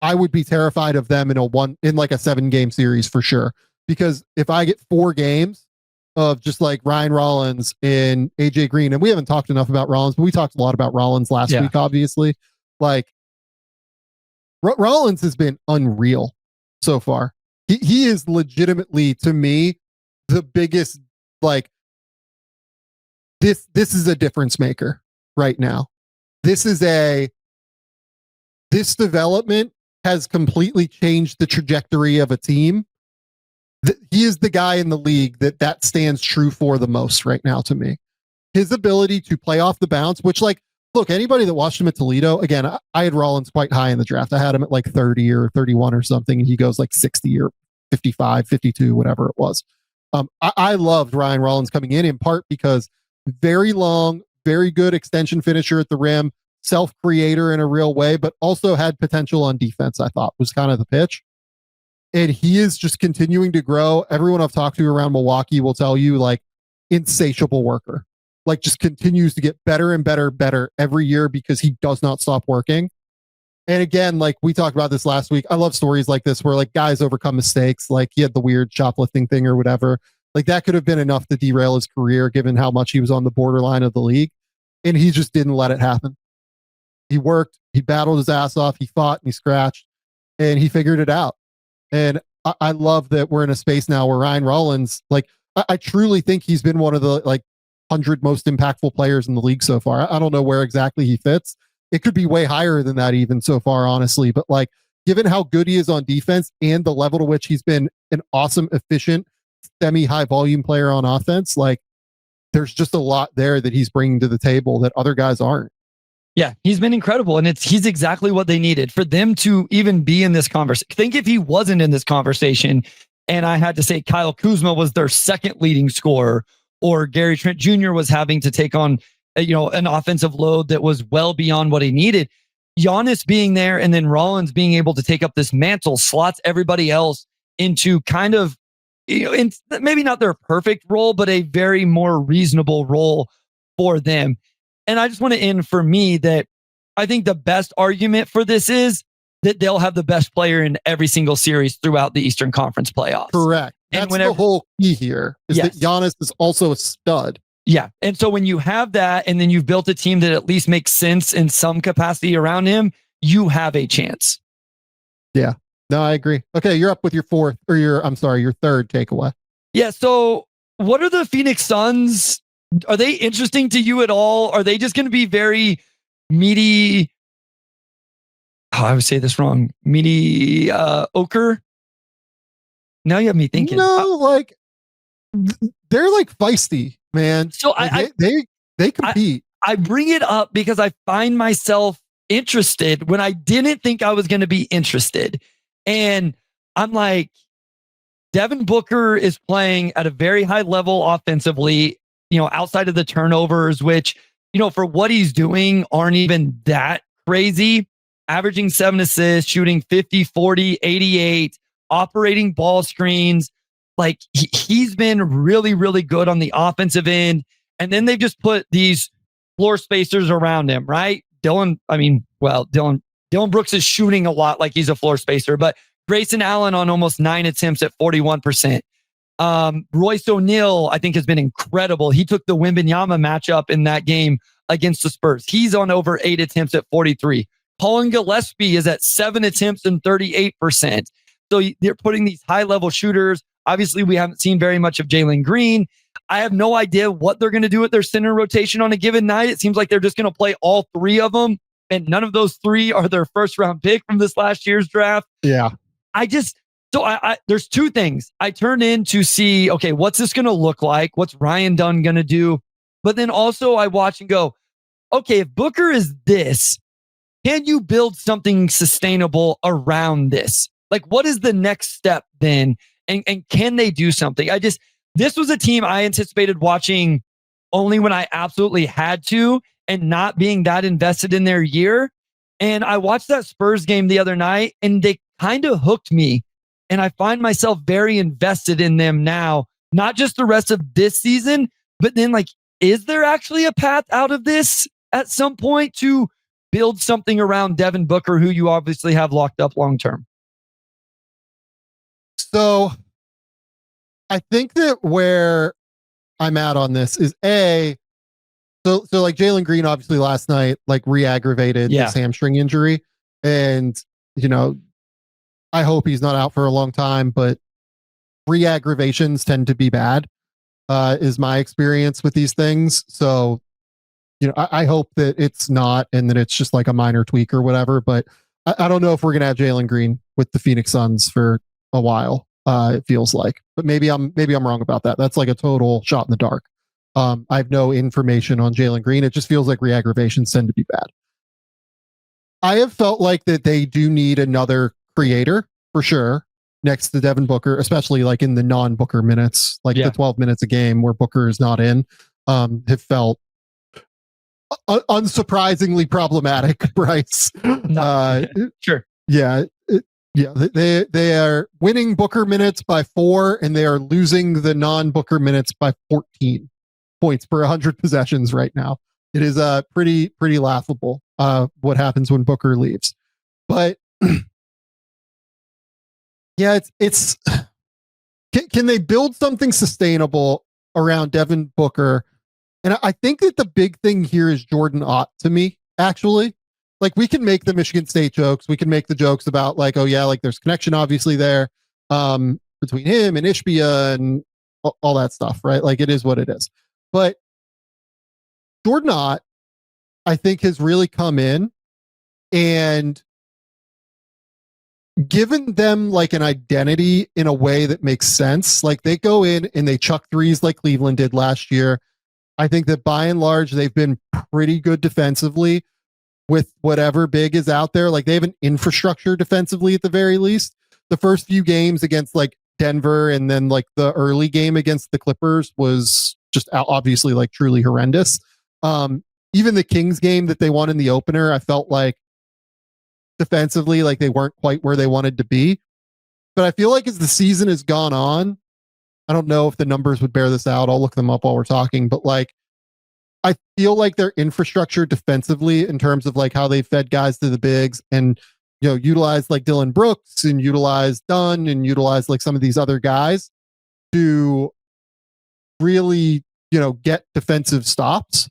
I would be terrified of them in like a 7-game series for sure. Because if I get 4 games of just like Ryan Rollins and AJ Green, and we haven't talked enough about Rollins, but we talked a lot about Rollins last week, obviously. Like Rollins has been unreal so far. He is legitimately, to me, the biggest, like this is a difference maker right now. This development has completely changed the trajectory of a team. He is the guy in the league that stands true for the most right now to me. His ability to play off the bounce, which like, look, anybody that watched him at Toledo, again, I had Rollins quite high in the draft. I had him at like 30 or 31 or something, and he goes like 60 or 55, 52, whatever it was. I loved Ryan Rollins coming in part because very long, very good extension finisher at the rim, self-creator in a real way, but also had potential on defense, I thought was kind of the pitch. And he is just continuing to grow. Everyone I've talked to around Milwaukee will tell you, like, insatiable worker. Like, just continues to get better and better every year because he does not stop working. And again, like we talked about this last week, I love stories like this where like guys overcome mistakes. Like he had the weird shoplifting thing or whatever. Like that could have been enough to derail his career given how much he was on the borderline of the league. And he just didn't let it happen. He worked, he battled his ass off, he fought and he scratched, and he figured it out. And I love that we're in a space now where Ryan Rollins, like, I truly think he's been one of the like 100 most impactful players in the league so far. I don't know where exactly he fits. It could be way higher than that even so far, honestly. But like, given how good he is on defense and the level to which he's been an awesome, efficient, semi-high volume player on offense, like there's just a lot there that he's bringing to the table that other guys aren't.
Yeah, he's been incredible. And he's exactly what they needed for them to even be in this conversation. Think if he wasn't in this conversation and I had to say Kyle Kuzma was their second leading scorer, or Gary Trent Jr. was having to take on, an offensive load that was well beyond what he needed. Giannis being there and then Rollins being able to take up this mantle slots everybody else into kind of, in maybe not their perfect role, but a very more reasonable role for them. And I just want to end for me that I think the best argument for this is that they'll have the best player in every single series throughout the Eastern Conference playoffs.
Correct. That's the whole key here is that Giannis is also a stud.
Yeah. And so when you have that and then you've built a team that at least makes sense in some capacity around him, you have a chance.
Yeah. No, I agree. Okay, you're up with your third takeaway.
Yeah. So what are the Phoenix Suns? Are they interesting to you at all? Are they just going to be very meaty? Oh, I would say this wrong. Meaty ochre. Now you have me thinking.
No, like they're like feisty, man.
So
like they compete.
I bring it up because I find myself interested when I didn't think I was going to be interested. And I'm like, Devin Booker is playing at a very high level offensively, outside of the turnovers, which, for what he's doing aren't even that crazy. Averaging 7 assists, shooting 50, 40, 88, operating ball screens. Like he's been really, really good on the offensive end. And then they've just put these floor spacers around him, right? Dylan Brooks is shooting a lot like he's a floor spacer, but Grayson Allen on almost 9 attempts at 41%. Royce O'Neal, I think, has been incredible. He took the Wembanyama matchup in that game against the Spurs. He's on over 8 attempts at 43. Colin Gillespie is at 7 attempts and 38%. So they're putting these high-level shooters. Obviously, we haven't seen very much of Jalen Green. I have no idea what they're going to do with their center rotation on a given night. It seems like they're just going to play all 3 of them, and none of those 3 are their first-round pick from this last year's draft.
Yeah.
There's 2 things. I turn in to see, okay, what's this going to look like? What's Ryan Dunn going to do? But then also I watch and go, okay, if Booker is this, can you build something sustainable around this? Like, what is the next step then? And can they do something? This was a team I anticipated watching only when I absolutely had to and not being that invested in their year. And I watched that Spurs game the other night and they kind of hooked me. And I find myself very invested in them now, not just the rest of this season, but then like, is there actually a path out of this at some point to build something around Devin Booker, who you obviously have locked up long-term?
So I think that where I'm at on this is so like Jalen Green, obviously last night, like re-aggravated his hamstring injury. And, I hope he's not out for a long time, but re-aggravations tend to be bad, is my experience with these things. So, I hope that it's not, and that it's just like a minor tweak or whatever, but I don't know if we're going to have Jalen Green with the Phoenix Suns for a while. It feels like, but maybe I'm wrong about that. That's like a total shot in the dark. I have no information on Jalen Green. It just feels like re-aggravations tend to be bad. I have felt like that they do need another creator for sure next to Devin Booker, especially like in the non-Booker minutes, like the 12 minutes a game where Booker is not in, have felt unsurprisingly problematic, Bryce.
Sure.
Yeah. They are winning Booker minutes by 4, and they are losing the non-Booker minutes by 14 points per 100 possessions right now. It is pretty laughable what happens when Booker leaves. But yeah, it's can they build something sustainable around Devin Booker? And I think that the big thing here is Jordan Ott to me, actually. Like, we can make the Michigan State jokes. We can make the jokes about like, oh yeah, like there's connection obviously there between him and Ishbia and all that stuff, right? Like, it is what it is. But Jordan Ott, I think, has really come in and given them like an identity in a way that makes sense. Like, they go in and they chuck threes like Cleveland did last year. I think that by and large, they've been pretty good defensively with whatever big is out there. Like, they have an infrastructure defensively at the very least. The first few games against like Denver and then like the early game against the Clippers was just obviously like truly horrendous. Even the Kings game that they won in the opener, I felt like defensively, like they weren't quite where they wanted to be. But I feel like as the season has gone on, I don't know if the numbers would bear this out. I'll look them up while we're talking, but like, I feel like their infrastructure defensively in terms of like how they fed guys to the bigs and, you know, utilize like Dylan Brooks and utilize Dunn and utilize like some of these other guys to really, you know, get defensive stops,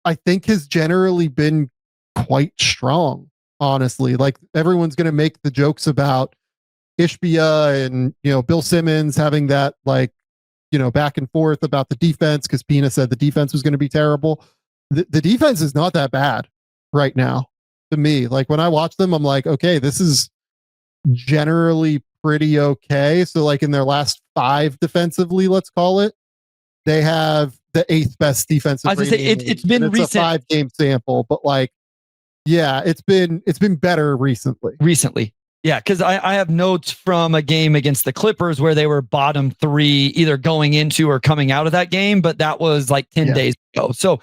I think has generally been quite strong, honestly. Like everyone's going to make the jokes about Ishbia and, you know, Bill Simmons having that like, you know, back and forth about the defense because Pina said the defense was going to be terrible. The defense is not that bad right now to me. Like when I watch them, I'm like, okay, this is generally pretty okay. So like in their last 5 defensively, let's call it, they have the 8th best defensive.
I was gonna say it's been recent.
A 5-game sample, but like, yeah, it's been better recently.
Yeah, because I have notes from a game against the Clippers where they were bottom 3 either going into or coming out of that game, but that was like 10 days ago. So,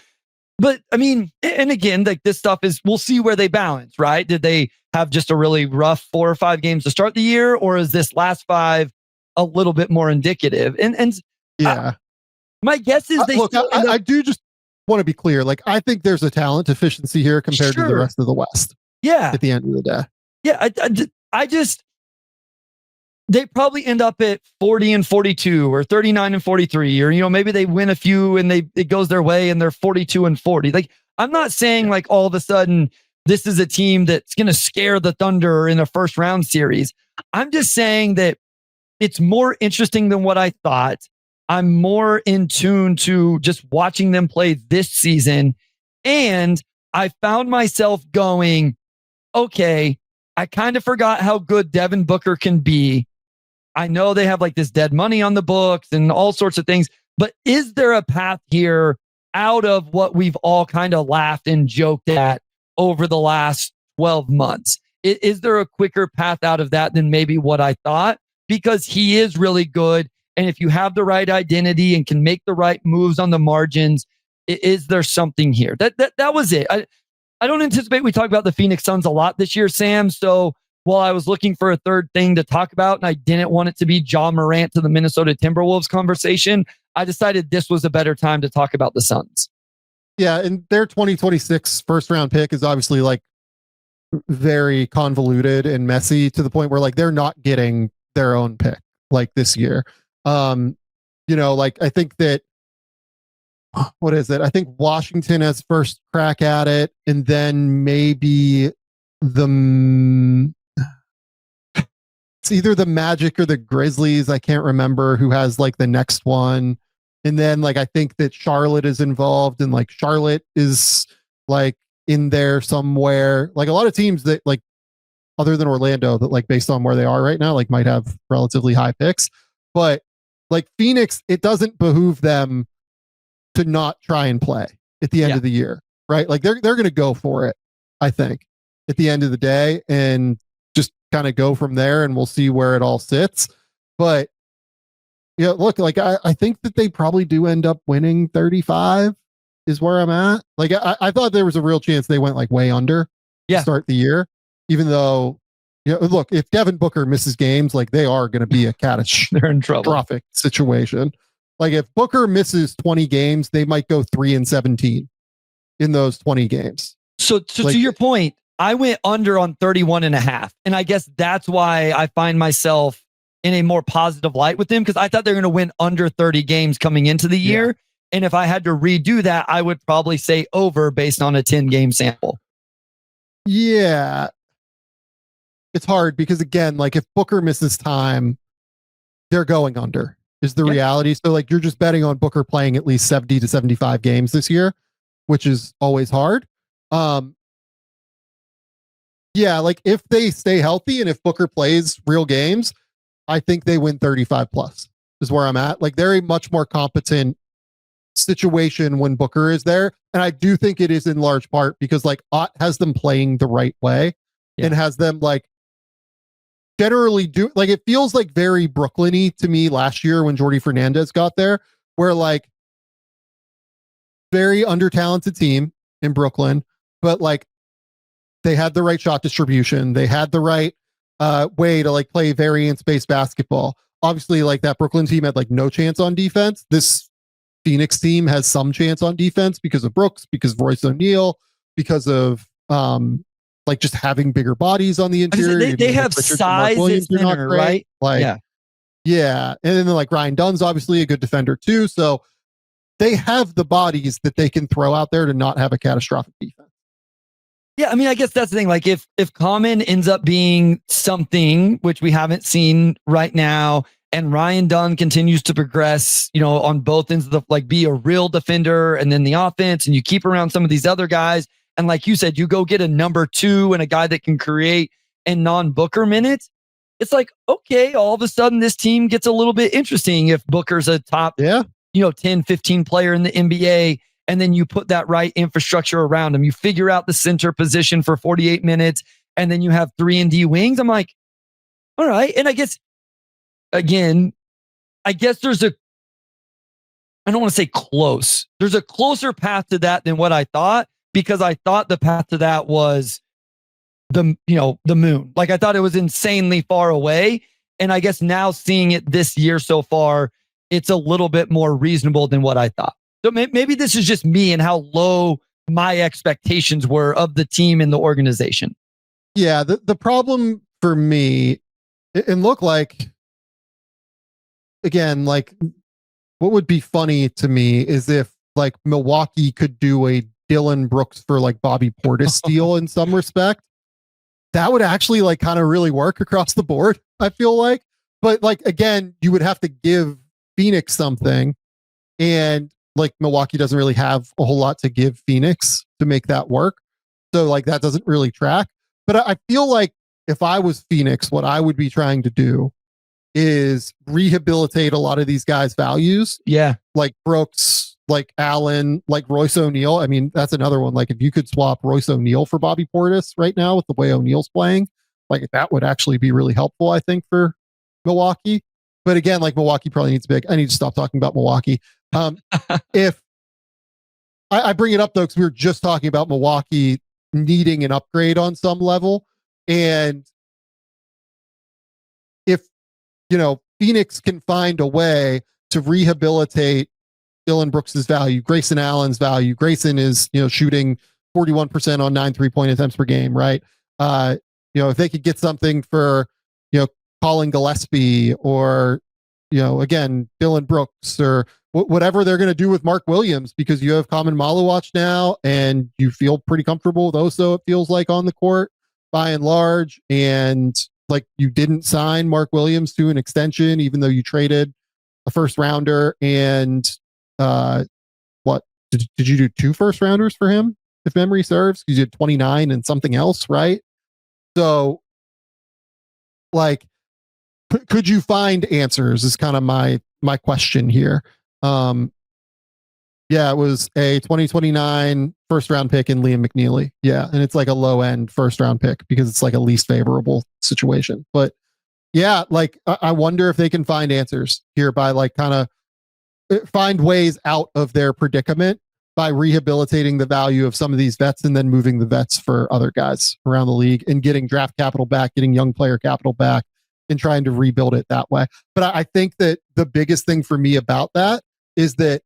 but I mean, and again, like this stuff is, we'll see where they balance, right? Did they have just a really rough 4 or 5 games to start the year, or is this last 5 a little bit more indicative? And yeah, my guess is they
look. I do just want to be clear. Like, I think there's a talent deficiency here compared to the rest of the West.
Yeah,
at the end of the day.
Yeah, I just, they probably end up at 40 and 42 or 39 and 43, or, you know, maybe they win a few and it goes their way and they're 42 and 40. Like, I'm not saying like all of a sudden this is a team that's going to scare the Thunder in a first round series. I'm just saying that it's more interesting than what I thought. I'm more in tune to just watching them play this season. And I found myself going, okay, I kind of forgot how good Devin Booker can be. I know they have like this dead money on the books and all sorts of things, but is there a path here out of what we've all kind of laughed and joked at over the last 12 months? Is there a quicker path out of that than maybe what I thought? Because he is really good. And if you have the right identity and can make the right moves on the margins, is there something here? That was it. I don't anticipate we talk about the Phoenix Suns a lot this year, Sam. So while I was looking for a third thing to talk about and I didn't want it to be Ja Morant to the Minnesota Timberwolves conversation, I decided this was a better time to talk about the Suns.
Yeah, and their 2026 first round pick is obviously like very convoluted and messy to the point where like they're not getting their own pick like this year. You know, like I think that, what is it? I think Washington has first crack at it, and then maybe it's either the Magic or the Grizzlies. I can't remember who has like the next one. And then like I think that Charlotte is involved, and like Charlotte is like in there somewhere. Like a lot of teams that like other than Orlando that like based on where they are right now, like might have relatively high picks. But like Phoenix, it doesn't behoove them to not try and play at the end of the year, right? Like they're going to go for it, I think, at the end of the day, and just kind of go from there, and we'll see where it all sits. But yeah, look, like I think that they probably do end up winning 35 is where I'm at. Like I thought there was a real chance they went like way under to start the year, even though, you know, look, if Devin Booker misses games, like they are going to be a
they're in trouble.
Catastrophic situation. Like if Booker misses 20 games, they might go 3-17 in those 20 games.
So like, to your point, I went under on 31.5. And I guess that's why I find myself in a more positive light with them, because I thought they were going to win under 30 games coming into the year. Yeah. And if I had to redo that, I would probably say over based on a 10-game sample.
Yeah. It's hard because, again, like if Booker misses time, they're going under. Is the reality. So like you're just betting on Booker playing at least 70 to 75 games this year, which is always hard. Yeah, like if they stay healthy and if Booker plays real games, I think they win 35 plus is where I'm at. Like they're a much more competent situation when Booker is there. And I do think it is in large part because like Ott has them playing the right way and has them like generally do, like it feels like very Brooklyn-y to me last year when Jordi Fernandez got there, where like very under-talented team in Brooklyn, but like they had the right shot distribution. They had the right way to like play variance-based basketball. Obviously, like that Brooklyn team had like no chance on defense. This Phoenix team has some chance on defense because of Brooks, because of Royce O'Neal, because of like just having bigger bodies on the interior.
They have size at center, right?
Like, yeah. And then like Ryan Dunn's obviously a good defender too. So they have the bodies that they can throw out there to not have a catastrophic defense.
Yeah, I mean, I guess that's the thing. Like, if Common ends up being something which we haven't seen right now, and Ryan Dunn continues to progress, you know, on both ends of the like, be a real defender, and then the offense, and you keep around some of these other guys, and like you said, you go get a number 2 and a guy that can create in non-Booker minutes. It's like, okay, all of a sudden this team gets a little bit interesting if Booker's a top, 10, 15 player in the NBA. And then you put that right infrastructure around him. You figure out the center position for 48 minutes, and then you have 3-and-D wings. I'm like, all right. And I guess, again, there's I don't want to say close. There's a closer path to that than what I thought, because I thought the path to that was the moon. Like, I thought it was insanely far away. And I guess now seeing it this year so far, it's a little bit more reasonable than what I thought. So maybe this is just me and how low my expectations were of the team and the organization.
Yeah, the problem for me, and look, like, again, like, what would be funny to me is if like Milwaukee could do a Dylan Brooks for like Bobby Portis deal in some respect. That would actually like kind of really work across the board, I feel like. But like, again, you would have to give Phoenix something, and like Milwaukee doesn't really have a whole lot to give Phoenix to make that work. So like that doesn't really track. But I feel like if I was Phoenix, what I would be trying to do is rehabilitate a lot of these guys' values.
Yeah.
Like Brooks, like Allen, like Royce O'Neal. I mean, that's another one. Like if you could swap Royce O'Neal for Bobby Portis right now with the way O'Neal's playing, like that would actually be really helpful, I think, for Milwaukee. But again, like Milwaukee probably needs big. I need to stop talking about Milwaukee. If I bring it up though, because we were just talking about Milwaukee needing an upgrade on some level. And if, Phoenix can find a way to rehabilitate Dylan Brooks's value, Grayson Allen's value. Grayson is, shooting 41% on 9 3-point attempts per game, right? If they could get something for, Colin Gillespie or, again, Dylan Brooks or whatever they're going to do with Mark Williams, because you have Common Maluach now and you feel pretty comfortable with Oso, it feels like, on the court by and large. And like, you didn't sign Mark Williams to an extension, even though you traded a first rounder. And what did you do 2 first rounders for him, if memory serves? Because you had 29 and something else, right? So like, could you find answers is kind of my question here. Yeah, it was a 2029 first round pick in Liam McNeely. Yeah. And it's like a low end first round pick because it's like a least favorable situation. But yeah, like I wonder if they can find answers here by like kind of find ways out of their predicament by rehabilitating the value of some of these vets and then moving the vets for other guys around the league and getting draft capital back, getting young player capital back and trying to rebuild it that way. But I think that the biggest thing for me about that is that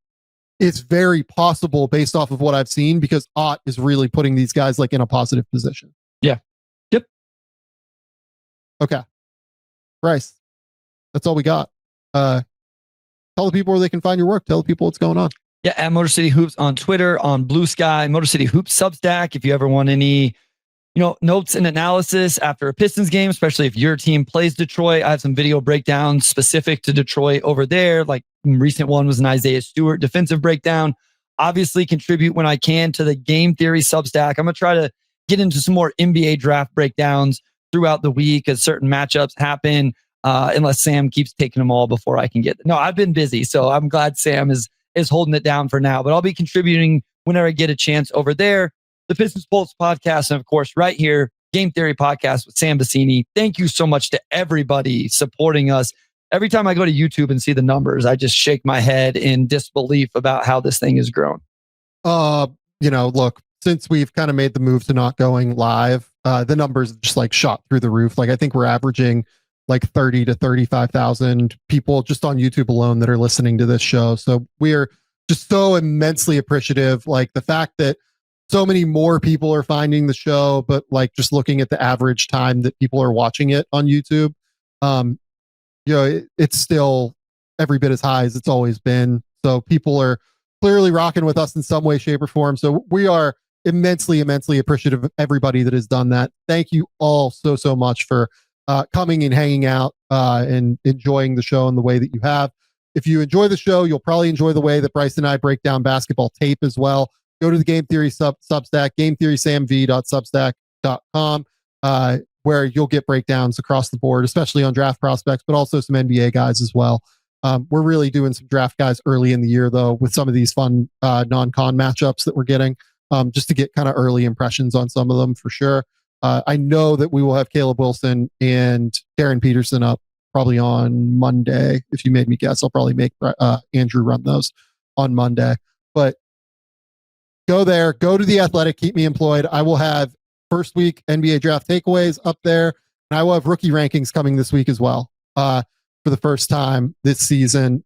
it's very possible based off of what I've seen, because Ott is really putting these guys like in a positive position.
Yeah. Yep.
Okay. Bryce, that's all we got. Tell the people where they can find your work. Tell the people what's going on.
Yeah, at Motor City Hoops on Twitter, on Blue Sky, Motor City Hoops Substack. If you ever want any, notes and analysis after a Pistons game, especially if your team plays Detroit, I have some video breakdowns specific to Detroit over there. Like recent one was an Isaiah Stewart defensive breakdown. Obviously contribute when I can to the Game Theory Substack. I'm going to try to get into some more NBA draft breakdowns throughout the week as certain matchups happen, unless Sam keeps taking them all before I can get them. No, I've been busy, so I'm glad Sam is holding it down for now, but I'll be contributing whenever I get a chance over there. The Pistons Pulse podcast, and of course, right here, Game Theory podcast with Sam Vecenie. Thank you so much to everybody supporting us. Every time I go to YouTube and see the numbers, I just shake my head in disbelief about how this thing has grown.
Look, since we've kind of made the move to not going live the numbers just like shot through the roof. Like I think we're averaging like 30 to 35,000 people just on YouTube alone that are listening to this show. So we're just so immensely appreciative. Like the fact that so many more people are finding the show, but like just looking at the average time that people are watching it on YouTube, it's still every bit as high as it's always been. So people are clearly rocking with us in some way, shape, or form. So we are immensely appreciative of everybody that has done that. Thank you all so much for coming and hanging out and enjoying the show in the way that you have. If you enjoy the show, you'll probably enjoy the way that Bryce and I break down basketball tape as well. Go to the Game Theory Substack, gametheorysamv.substack.com, where you'll get breakdowns across the board, especially on draft prospects, but also some NBA guys as well. We're really doing some draft guys early in the year, though, with some of these fun non-con matchups that we're getting, just to get kind of early impressions on some of them for sure. I know that we will have Caleb Wilson and Darren Peterson up probably on Monday. If you made me guess, I'll probably make Andrew run those on Monday. But go there, go to The Athletic, keep me employed. I will have first week NBA draft takeaways up there, and I will have rookie rankings coming this week as well for the first time this season.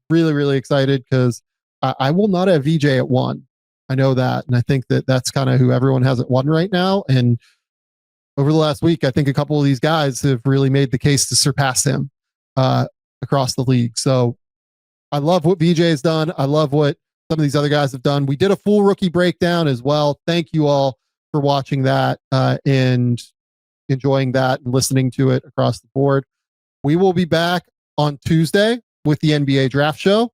Really excited because I will not have VJ at 1. I know that, and I think that that's kind of who everyone has at 1 right now. And over the last week, I think a couple of these guys have really made the case to surpass him across the league. So I love what VJ has done. I love what some of these other guys have done. We did a full rookie breakdown as well. Thank you all for watching that and enjoying that and listening to it across the board. We will be back on Tuesday with the NBA draft show.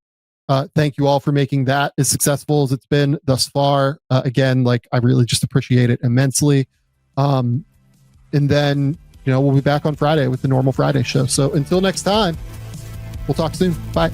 Thank you all for making that as successful as it's been thus far. Again, like I really just appreciate it immensely. And then, we'll be back on Friday with the normal Friday show. So until next time, we'll talk soon. Bye.